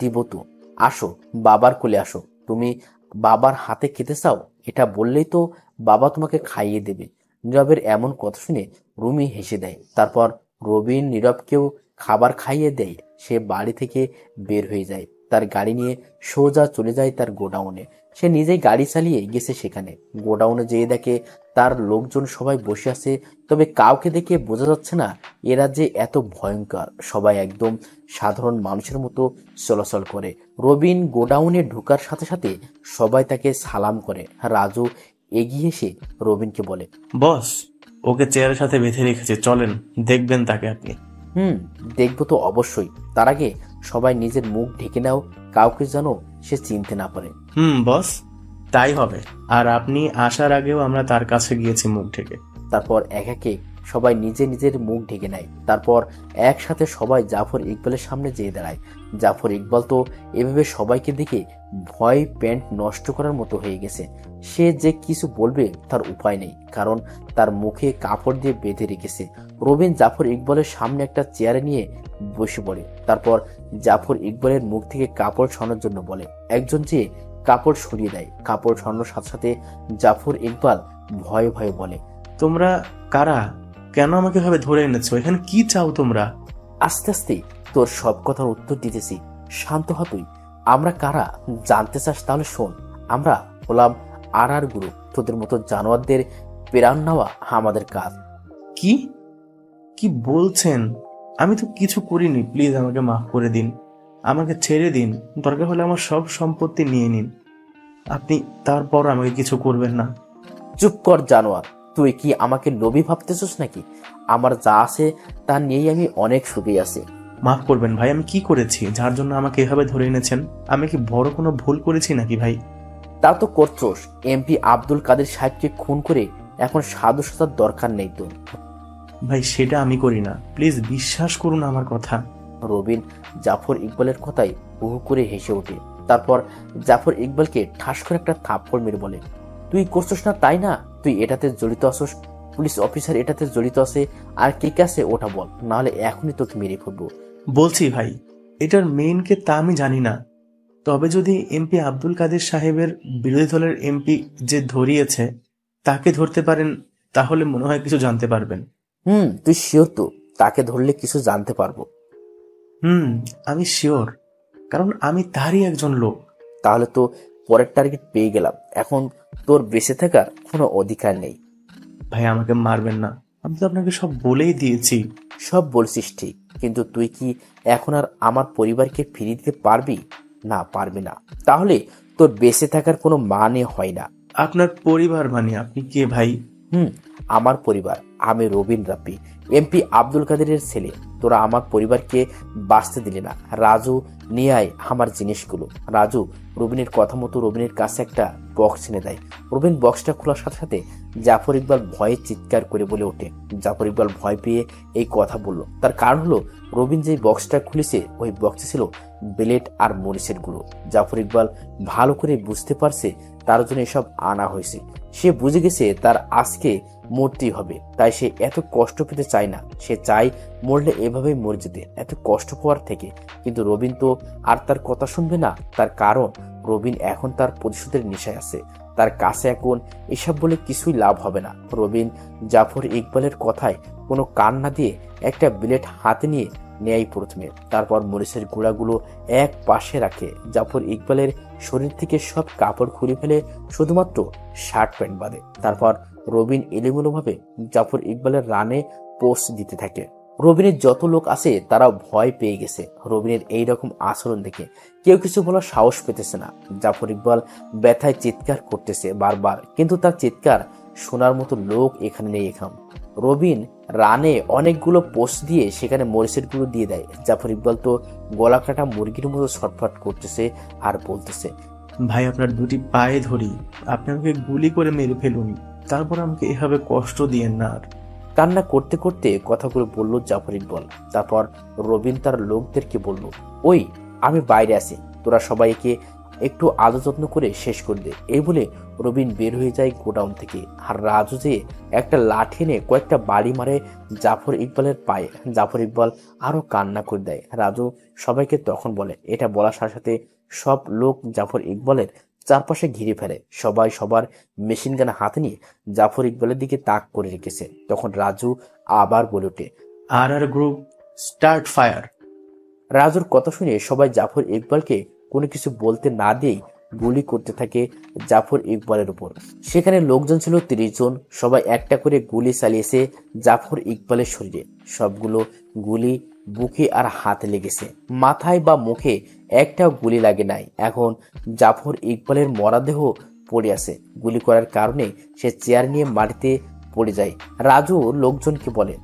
দিব তো, আসো বাবার কোলে আসো, তুমি বাবার হাতে খেতে চাও, এটা বললেই তো বাবা তোমাকে খাইয়ে দেবে। নীরবের এমন কথা শুনে রুমি হেসে দেয়, তারপর রবিন নীরবকেও খাবার খাইয়ে দেয়। সে বাড়ি থেকে বের হয়ে যায়, তার গাড়ি নিয়ে সোজা চলে যায় তার গোডাউনে। সে নিজেই গাড়ি চালিয়ে গেছে সেখানে। গোডাউনে যেয়ে দেখে তার লোকজন সবাই বসে আছে, তবে কাউকে দেখে বোঝা যাচ্ছে না এরা যে এত ভয়ঙ্কর। সবাই একদম সাধারণ মানুষের মতো চলাচল করে। রবিন গোডাউনে ঢোকার সাথে সাথে সবাই তাকে সালাম করে। রাজু এগিয়ে এসে রবিনকে বলে, বস, ওকে চেয়ারের সাথে বেঁধে রেখেছে, চলেন দেখবেন তাকে আপনি। দেখবো তো অবশ্যই, তার আগে সবাই নিজের মুখ ঢেকে নাও, কাউকে যেন সে চিনতে না পারে। বস, তাই হবে। আর আপনি আসার আগেও আমরা তার কাছে গিয়েছি মুখ ঢেকে। তারপর এক একে সবাই নিজের মুখ ঢেকে নেয়। তারপর একসাথে সবাই জাফর ইকবালের সামনে যেয়ে দাঁড়ায়। জাফর ইকবাল তো এভাবে সবাইকে দেখে ভয় প্যান্ট নষ্ট করার মতো হয়ে গেছে। সে যে কিছু বলবে তার উপায় নেই, কারণ তার মুখে কাপড় দিয়ে বেঁধে রেখেছে। রবিন জাফর ইকবালের সামনে একটা চেয়ারে নিয়ে বসে পড়ে। তারপর জাফর ইকবালের মুখ থেকে কাপড় সরানোর জন্য বলে, একজন যে কাপড় সরিয়ে দেয়। কাপড় সরানোর সাথে সাথে জাফর ইকবাল ভয়ে ভয়ে বলে, তোমরা কারা? কেন আমাকে ভাবে ধরে এনেছো? এখানে কি চাও তোমরা? আস্তে আস্তে তোর সব কথার উত্তর দিতেছি, শান্ত হ তুই। আমরা কারা জানতে চাস? তাহলে শোন, আমরা হলাম আর গুরু। তোদের মতো জানোয়ারদের প্রাণ নেওয়া আমাদের কাজ। কি কি বলছেন? আমি তো কিছু করিনি, প্লিজ আমাকে মাফ করে দিন, আমাকে ছেড়ে দিন, দরকার হলে আমার সব সম্পত্তি নিয়ে নিন, আপনি তারপর আমাকে কিছু করবেন না। চুপ কর জানোয়ার, তুই কি আমাকে লোভী ভাবতেছিস নাকি? আমার যা আছে তা নিয়েই আমি অনেক সুখী আছি। মাফ করবেন ভাই, আমি কি করেছি যার জন্য আমাকে এভাবে ধরে এনেছেন? আমি কি বড় কোনো ভুল করেছি নাকি ভাই? তা তো করছোস, এমপি আব্দুল কাদের সাহেবকে খুন করে এখন সাধু সাজার দরকার নেই তো। ভাই সেটা আমি করি না, প্লিজ বিশ্বাস করুন আমার কথা। রবিন জাফর ইকবালের কথায় হু হু করে হেসে ওঠে। তারপর জাফর ইকবালকে ঠাস করে একটা থাপ্পড় মেরে বলে, তুই করছিস না তাই না? তুই এটাতে জড়িত আসোস, পুলিশ অফিসার এটাতে জড়িত আছে, আর কে আছে ওটা বল, নাহলে এখনই তোকে মেরে ফেলবো। বলছি ভাই, এটার মেইনকে তা আমি জানি না, তবে যদি এমপি আব্দুল কাদের সাহেবের বিরোধী দলের এমপি যে ধরিয়েছে তাকে ধরতে পারেন, তাহলে মনে হয় কিছু জানতে পারবেন। তুই শিওর তো তাকে ধরলে কিছু জানতে পারবো? আমি শিওর, কারণ আমি তারই একজন লোক। তাহলে তো পরের টার্গেট পেয়ে গেলাম, এখন তোর বেঁচে থাকার কোনো অধিকার নেই। ভাই আমাকে মারবেন না, আমি তো আপনাকে সব বলেই দিয়েছি। সব বলছিস ঠিক, কিন্তু তুই কি এখন আর আমার পরিবারকে ফিরিয়ে দিতে পারবি? না, পারবি না। তাহলে তোর বেঁচে থাকার কোনো মানে হয় না। আপনার পরিবার মানে আপনি কে ভাই? আমার পরিবার, আমি রবিন রাব্বি, এমপি আব্দুল কাদেরের ছেলে। তোরা আমার পরিবারকে বাঁচতে দিলি না। রাজু, নিয়ে আয় আমার জিনিসগুলো। রাজু রবিনের কথা মতো রবিনের কাছে একটা বক্স এনে দেয়। রবিন বক্সটা খোলার সাথে সাথে জাফর ইকবাল ভয়ে চিৎকার করে বলে ওঠে। জাফর ইকবাল ভয় পেয়ে এই কথা বলল, তার কারণ হলো রবিন যে বক্সটা খুলেছে ওই বক্সে ছিল ব্লেড আর মরিচের গুঁড়ো। জাফর ইকবাল ভালো করে বুঝতে পারছে তার জন্য এসব আনা হয়েছে। সে বুঝে গেছে তার আজকে মরতেই হবে, তাই সে এত কষ্ট পেতে চায় না। সে চায় মরলে এভাবেই মরে যেতে, এত কষ্ট পাওয়ার থেকে। কিন্তু রবিন তো আর তার কথা শুনবে না। তার কারণ রবিন এখন তার প্রতিশোধের নেশায় আছে। তার কাছে এখন এসব বলে কিছুই লাভ হবে না। রবিন জাফর ইকবালের কথায় কোনো কান না দিয়ে একটা ব্লেড হাতে নিয়ে নেয় প্রথমে, তারপর মরিচের গুঁড়াগুলো এক পাশে রাখে। জাফর ইকবালের শরীর থেকে সব কাপড় খুলে ফেলে, শুধুমাত্র শার্ট প্যান্ট বাদে। তারপর রবিন এলোমেলোভাবে জাফর ইকবালের রানে পোস্ট দিতে থাকে। রবিনের যত লোক আছে তারা ভয় পেয়ে গেছে রবিনের এইরকম আচরণ দেখে। কেউ কিছু বলার সাহস পেতেছে না। জাফর ইকবাল ব্যথায় চিৎকার করতেছে বারবার, কিন্তু তার চিৎকার শোনার মতো লোক এখানে নেই। এখন রবিন রানে অনেকগুলো পোস্ট দিয়ে সেখানে মরিচের গুঁড়ো দিয়ে দেয়। জাফর ইকবাল তো গলা কাটা মুরগির মতো ছটফট করতেছে আর বলতেছে, ভাই আপনার দুটি পায়ে ধরি, আপনি আমাকে গুলি করে মেরে ফেলুন, তারপর আমাকে এভাবে কষ্ট দিয়েন না। আর কান্না করতে করতে কথাগুলো বলল জাফর ইকবাল। তারপর রবিন তার লোকদেরকে বলল, ওই আমি বাইরে আছি, তোরা সবাইকে একটু আদর যত্ন করে শেষ করে দে। এই বলে রবিন বের হয়ে যায় গোডাউন থেকে। আর রাজু যে একটা লাঠি এনে কয়েকটা বাড়ি মারে জাফর ইকবালের পায়ে। জাফর ইকবাল আরো কান্না করে দেয়। রাজু সবাইকে তখন বলে, এটা বলার সাথে সাথে সব লোক জাফর ইকবালের চারপাশে ঘিরে ফেলে। সবাই সবার মেশিন গান হাতে নিয়ে জাফর ইকবালের দিকে তাক করে রেখেছে। তখন রাজু আবার বলে ওঠে, আর গ্রুপ স্টার্ট ফায়ার। রাজুর কথা শুনে সবাই জাফর ইকবালকে কোনো কিছু বলতে না দিয়েই গুলি করতে থাকে জাফর ইকবালের উপর। সেখানে লোকজন ছিল 30 জন। সবাই একটা করে গুলি চালিয়েছে জাফর ইকবালের শরীরে। সবগুলো গুলি বুকে আর হাতে লেগেছে, মাথায় বা মুখে একটাও গুলি লাগে নাই। এখন জাফর ইকবালের মরাদেহ পড়ে আছে। গুলি করার কারণে সে চেয়ার নিয়ে মাটিতে পড়ে যায়। রাজু লোকজনকে বলে,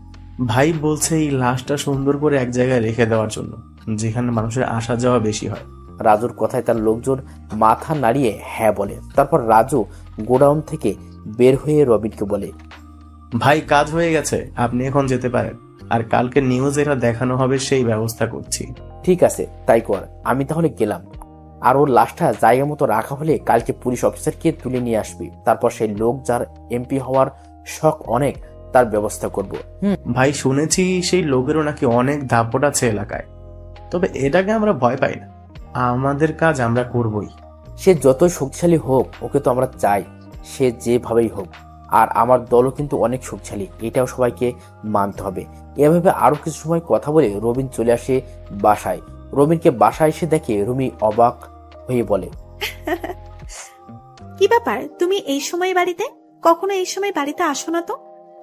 ভাই বলছে এই লাশটা সুন্দর করে এক জায়গায় রেখে দেওয়ার জন্য, যেখানে মানুষের আসা যাওয়া বেশি হয়। রাজুর কথায় তার লোকজন মাথা নাড়িয়ে হ্যাঁ বলে। তারপর রাজু গোডাউন থেকে বের হয়ে রবিনকে বলে, ভাই কাজ হয়ে গেছে, আপনি এখন যেতে পারেন। আর কালকে নিউজ এটা দেখানো হবে, সেই ব্যবস্থা করছি। ঠিক আছে, তাই কর। আমি তাহলে গেলাম। আর ওর লাশটা জায়গা মতো রাখা হলে কালকে পুলিশ অফিসারকে তুলে নিয়ে আসবি। তারপর সেই লোক যার এমপি হওয়ার শখ অনেক, তার ব্যবস্থা করব। ভাই শুনেছি সেই লোকেরও নাকি অনেক দাপট আছে এলাকায়, তবে এটাকে আমরা ভয় পাই না, আমাদের কাজ আমরা করবই। সে যত শক্তিশালী হোক, ওকে তো আমরা চাই, সে যেভাবেই হোক। আর আমার দলও কিন্তু অনেক শক্তিশালী, এটাও সবাইকে মানতে হবে। এভাবে আরো কিছু সময় কথা বলে রবিন চলে আসে বাসায়। রবিনকে বাসায় এসে দেখে রুমি অবাক হয়ে বলে, কি ব্যাপার, তুমি এই সময় বাড়িতে? কখনো এই সময় বাড়িতে আসো না তো,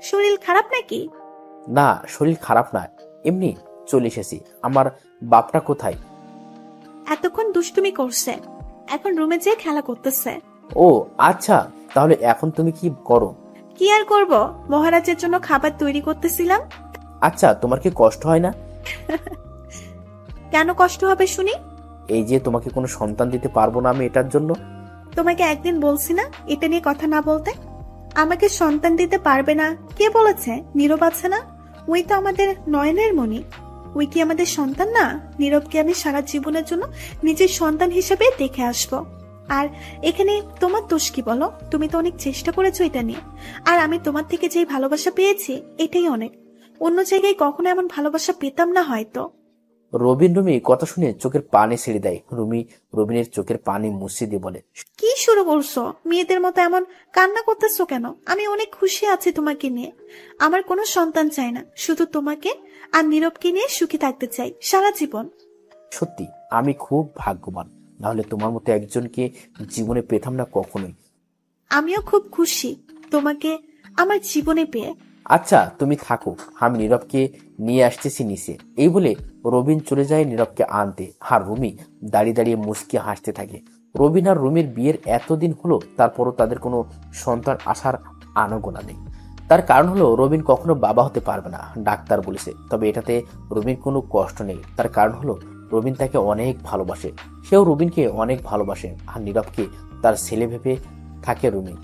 শরীর খারাপ নাকি? না, শরীর খারাপ না, এমনি চলে এসেছি। আমার বাপটা কোথায়? এতক্ষণ দুষ্টুমি করছে, এখন রুমে যেয়ে খেলা করতেছে। ও আচ্ছা, তাহলে এখন তুমি কি করো? কি আর করব, মহারাজের জন্য খাবার তৈরি করতেছিলাম। আচ্ছা, তোমার কি কষ্ট হয় না? কেন কষ্ট হবে শুনি? এই যে তোমাকে কোনো সন্তান দিতে পারবো না আমি, এটার জন্য। তোমাকে একদিন বলছি না এটা নিয়ে কথা না বলতে? আমাকে সন্তান দিতে পারবে না কে বলেছে? নীরব আছে না, ওই তো আমাদের নয়নের মণি। ওই কি আমাদের সন্তান না? নীরবকে আমি সারা জীবনের জন্য নিজের সন্তান হিসেবে দেখে আসবো। আর এখানে তোমার দোষ কি বলো? তুমি তো অনেক চেষ্টা করেছো এটা নিয়ে, আর আমি তোমার থেকে যে ভালোবাসা পেয়েছি এটাই অনেক। অন্য জায়গায় কখনো এমন ভালোবাসা পেতাম না হয়তো। রুমি কথা শুনে চোখের পানি ছেড়ে দেয়। রবিনের চোখের পানি মুছিয়ে দিয়ে বলে, কি শুরু করছো? মেয়েদের মতো এমন কান্না করতেছো কেন? আমি অনেক খুশি আছি তোমাকে নিয়ে। আমার কোনো সন্তান চাই না, শুধু তোমাকে আর নীরবকে নিয়ে সুখী থাকতে চাই সারা জীবন। সত্যি আমি খুব ভাগ্যবান। নাহলে তোমার মতো একজনকে জীবনে পেতাম না কখনোই। আমিও খুব খুশি তোমাকে আমার জীবনে পেয়ে। আচ্ছা তুমি থাকো, আমি নীরবকে নিয়ে আসতেছি নিচে। এই বলে রবিন চলে যায় নীরবকে আনতে, আর রুমি দাঁড়িয়ে দাঁড়িয়ে মুচকি হাসতে থাকে। রবিন আর রুমির বিয়ের এতদিন হলো, তারপরও তাদের কোনো সন্তান আসার আনাগোনা নেই। তার কারণ হলো রবিন কখনো বাবা হতে পারবে না, ডাক্তার বলেছে। তবে এটাতে রবিন কোনো কষ্ট নেই। তার কারণ হলো রবিন তাকে অনেক ভালোবাসে, সেও রবিনকে অনেক ভালোবাসে, আর নীরবকে তার ছেলে ভেবে থাকে রুমি।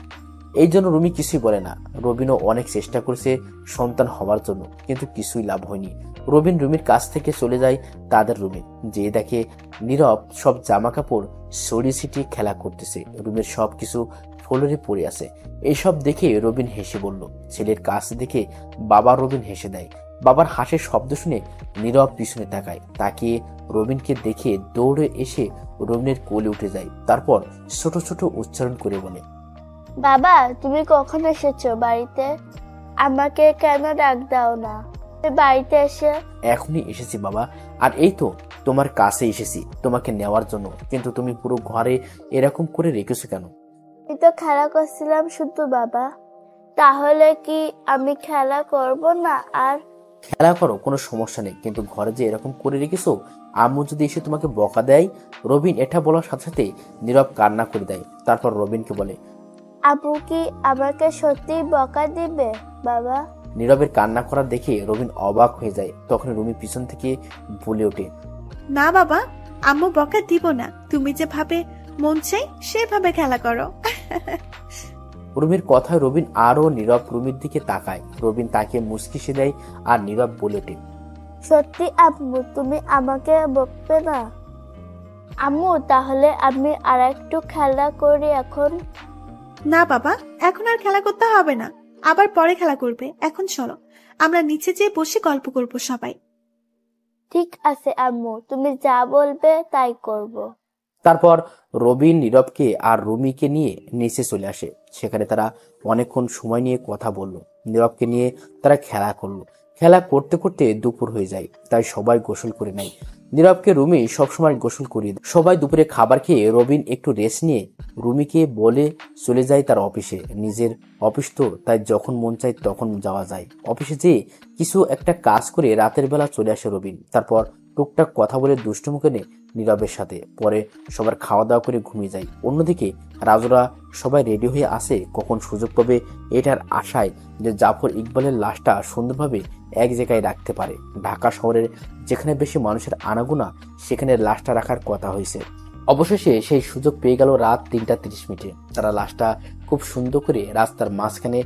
এই জন্য রুমি কিছুই বলে না। রবিনও অনেক চেষ্টা করেছে সন্তান হওয়ার জন্য, কিন্তু কিছুই লাভ হয়নি। রবিন রুমির কাছ থেকে চলে যায় তাদের রুমে, যে দেখে নীরব সব জামা কাপড় সরিয়ে ছিটিয়ে খেলা করতেছে, রুমের সবকিছু ফ্লোরে পড়ে আছে। এইসব দেখে রবিন হেসে বলল। ছেলের কাছ দেখে বাবা রবিন হেসে দেয়। বাবার হাসির শব্দ শুনে নীরব পিছনে তাকায়, তাকিয়ে রবিনকে দেখে দৌড়ে এসে রবিনের কোলে উঠে যায়। তারপর ছোট ছোট উচ্চারণ করে বলে, বাবা তুমি কখন এসেছো বাড়িতে? আমাকে কেন ডাক দাও না? বাড়িতে এসে এখনই এসেছি বাবা, আর এই তো তোমার কাছে এসেছি তোমাকে নেওয়ার জন্য, কিন্তু তুমি পুরো ঘরে এরকম করে রেখেছো কেন? আমি তো খেলা করছিলাম শুধু বাবা। তাহলে কি আমি খেলা করব না? আর খেলা করো, কোনো সমস্যা নেই, কিন্তু ঘরে যে এরকম করে রেখেছো, আম্মু যদি এসে তোমাকে বকা দেয়। রবিন এটা বলার সাথে সাথে নীরব কান্না করে দেয়। তারপর রবিনকে বলে, আপু কি আমাকে সত্যি বকা দিবে বাবা? নীরবের কান্না করা দেখে রবিন অবাক হয়ে যায়। তখন রুমি পিছন থেকে বলে ওঠে, না বাবা, আম্মু বকা দিব না, তুমি যেভাবে মন চাই সেভাবে খেলা করো। রুমির কথায় রবিন আরো নীরব রুমির দিকে তাকায়। রবিন তাকে মুচকি সে দেয়, আর নীরব বলে ওঠে, সত্যি আম্মু তুমি আমাকে বকবে না? আম্মু তাহলে আমি আর একটু খেলা করি এখন। না বাবা, এখন আর খেলা করতে হবে না, আবার পরে খেলা করবে। এখন চলো আমরা নিচে যেয়ে বসে গল্প করব সবাই। ঠিক আছে আম্মু, তুমি যা বলবে তাই করব। তারপর রবিন নীরবকে আর রুমিকে নিয়ে নিচে চলে আসে। সেখানে তারা অনেকক্ষণ সময় নিয়ে কথা বলল। নীরবকে নিয়ে তারা খেলা করলো। খেলা করতে করতে দুপুর হয়ে যায়, তাই সবাই গোসল করে নেয়। নীরবকে রুমি সবসময় গোসল করিয়ে দেয়। সবাই দুপুরে খাবার খেয়ে রবিন একটু রেস্ট নিয়ে রুমিকে বলে চলে যায় তার অফিসে। নিজের অফিস তো, তাই যখন মন চায় তখন যাওয়া যায়। অফিসে যেয়ে কিছু একটা কাজ করে রাতের বেলা চলে আসে রবিন। তারপর টুকটাক কথা বলে দুষ্টুমি করে নীরবের সাথে। পরে সবার খাওয়া দাওয়া করে ঘুমিয়ে যায়। অন্যদিকে রাজুরা সবাই রেডি হয়ে আসে কখন সুযোগ পাবে, এটার আশায় যে জাফর ইকবালের লাশটা সুন্দরভাবে এক জায়গায় রাখতে পারে। ঢাকা শহরের যেখানে বেশি মানুষের আনাগোনা, সেখানে লাশটা রাখার কথা হয়েছে। অবশেষে সেই সুযোগ পেয়ে গেল রাত 3:30। তারা লাশটা খুব সুন্দর করে রাস্তার মাঝখানে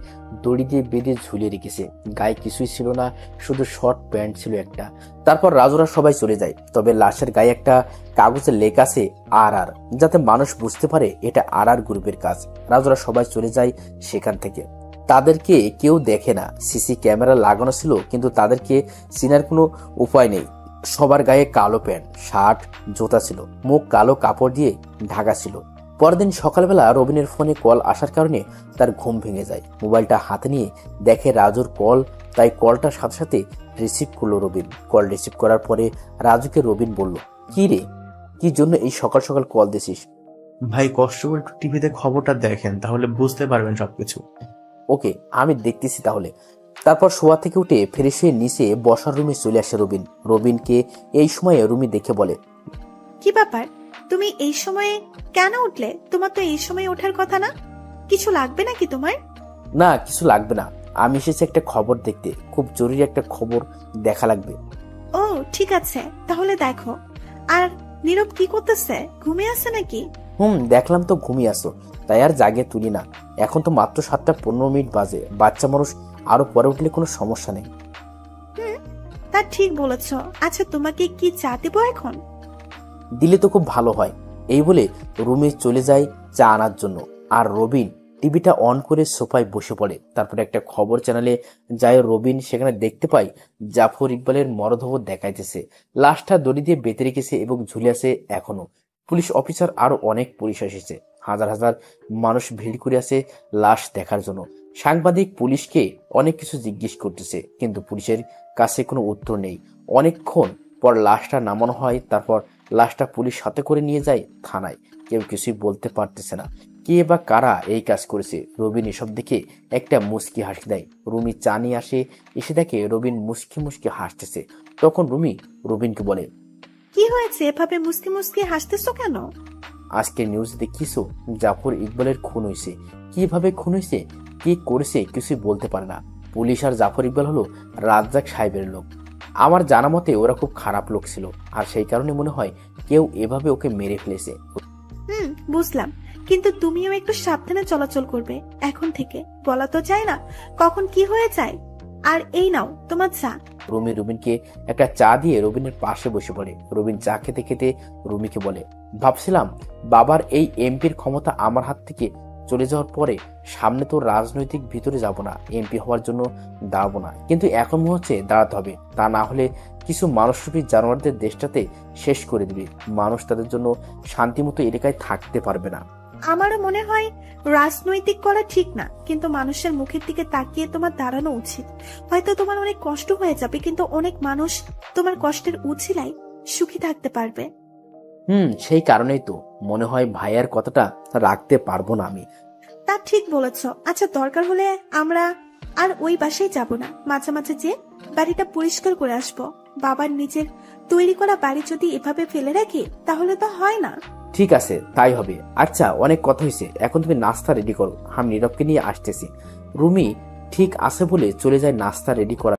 দড়ি দিয়ে বেঁধে ঝুলিয়ে রেখেছে। গায়ে কিছুই ছিল না, শুধু শর্ট প্যান্ট ছিল একটা। তারপর রাজুরা সবাই চলে যায়। তবে লাশের গায়ে একটা কাগজে লেখা আছে আর, যাতে মানুষ বুঝতে পারে এটা আর গ্রুপের কাজ। রাজুরা সবাই চলে যায় সেখান থেকে। তাদেরকে কেউ দেখে না, সিসি ক্যামেরা লাগানো ছিল, কিন্তু তাদেরকে চেনার কোনো উপায় নেই। সবার গায়ে কালো প্যান্ট, শার্ট, জুতা ছিল, মুখ কালো কাপড় দিয়ে ঢাকা ছিল। পরদিন সকালবেলা রবিনের ফোনে কল আসার কারণে তার ঘুম ভেঙে যায়। মোবাইলটা হাতে নিয়ে দেখে রাজুর কল, তাই কলটার সাথে সাথে রিসিভ করলো রবিন। কল রিসিভ করার পরে রাজুকে রবিন বলল, কি রে, কি জন্য এই সকাল সকাল কল দিছিস? ভাই কষ্ট করে একটু টিভিতে খবরটা দেখেন, তাহলে বুঝতে পারবেন সবকিছু। ওকে, আমি দেখতেছি তাহলে। তারপর শোয়া থেকে উঠে ফ্রেশ হয়ে নিচে বসার রুমে চলে আসে রবিন। রবিনকে এই সময়ে রুমি দেখে বলে, কি ব্যাপার, তুমি এই সময়ে কেন উঠলে? তোমার তো এই সময়ে ওঠার কথা না। কিছু লাগবে নাকি তোমার? না, কিছু লাগবে না, আমি এসেছি একটা খবর দেখতে, খুব জরুরি একটা খবর দেখা লাগবে। ও ঠিক আছে, তাহলে দেখো। আর নীরব কি করতেছে? ঘুমিয়ে আছে নাকি? দেখলাম তো ঘুমিয়ে আসো, তাই আর জাগে তুলি না। এখন তো মাত্র 7:15 বাজে, বাচ্চা মানুষ, আরো পরে উঠলে কোনো সমস্যা নেই। তা ঠিক বলেছ। আচ্ছা তোমাকে কি চা দেবো এখন? দিলে তো খুব ভালো হয়। এই বলে রুমে চলে যায় চা আনার জন্য, আর রবিন টিভিটা অন করে সোফায় বসে পড়ে। তারপরে একটা খবর চ্যানেলে যায় রবিন, সেখানে দেখতে পায় জাফর ইকবালের মরদেহ দেখাইতেছে। লাশটা দড়ি দিয়ে বেঁধে রেখেছে এবং ঝুলে আছে এখনো। পুলিশ অফিসার আরো অনেক পুলিশ এসেছে। হাজার হাজার মানুষ ভিড় করে আছে লাশ দেখার জন্য। সাংবাদিক পুলিশকে অনেক কিছু জিজ্ঞেস করতেছে, কিন্তু পুলিশের কাছে কোনো উত্তর নেই। অনেকক্ষণ পর লাশটা নামানো হয়। তারপর লাশটা পুলিশ সাথে করে নিয়ে যায় থানায়। কেউ কিছুই বলতে পারতেছে না কে বা কারা এই কাজ করেছে। রবিন এসব দেখে একটা মুচকি হাসি দেয়। রুমি চা নিয়ে এসে দেখে রবিন মুচকি মুচকি হাসতেছে। তখন রুমি রবিনকে বলে, কি হয়েছে, এভাবে মুসকি মুসকি হাসতেছো কেন? আজকে নিউজ দেখিছো জাফর ইকবালের খুন হয়েছে। কিভাবে খুন হয়েছে, কি করেছে কিছুই বলতে পারে না। পুলিশ আর জাফর ইকবাল হলো রাজ্জাক সাহেবের লোক। আমার জানা মতে ওরা খুব খারাপ লোক ছিল, আর সেই কারণে মনে হয় কেউ এভাবে ওকে মেরে ফেলেছে। বুঝলাম, কিন্তু তুমিও একটু সাবধানে চলাচল করবে এখন থেকে। বলা তো যায় না কখন কি হয়ে যায়। আর এই নাও তোমার চা। রুমি রুবিনকে একটা চা দিয়ে রবিনের পাশে বসে পড়ে। রবিন চা খেতে খেতে রুমিকে বলে, ভাবছিলাম বাবার এই এমপির ক্ষমতা আমার হাত থেকে চলে যাওয়ার পরে সামনে তো রাজনৈতিক ভিতরে যাব না, এমপি হওয়ার জন্য দাঁড়াবো না, কিন্তু এখন মনে হচ্ছে দাঁড়াতে হবে। তা না হলে কিছু মানুষরূপী জানোয়ারদের দেশটাতে শেষ করে দিবে। মানুষ তাদের জন্য শান্তিমতো এলাকায় থাকতে পারবে না। আমারও মনে হয় রাজনৈতিক করা ঠিক না, কিন্তু মানুষের মুখের দিকে তাকিয়ে তোমার দাঁড়ানো উচিত। হয়তো তোমার অনেক কষ্ট হয়ে যাবে, কিন্তু অনেক মানুষ তোমার কষ্টের উছিলায় সুখী থাকতে পারবে। সেই কারণেই তো মনে হয় ভাইয়ার কথাটা রাখতে পারবো না আমি। তা ঠিক বলেছ। আচ্ছা, দরকার হলে আমরা আর ওই বাসায় যাব না, মাঝে মাঝে যে বাড়িটা পরিষ্কার করে আসবো। বাবার নিজের তৈরি করা বাড়ি যদি এভাবে ফেলে রাখি তাহলে তো হয় না। ঠিক আছে, তাই হবে। আচ্ছা, অনেক কথা হয়েছে, এখন তুমি নাস্তা রেডি করো, আমি নীরবকে নিয়ে আসতেছি। রুমি ঠিক আছে বলে চলে যায় নাস্তা রেডি করা।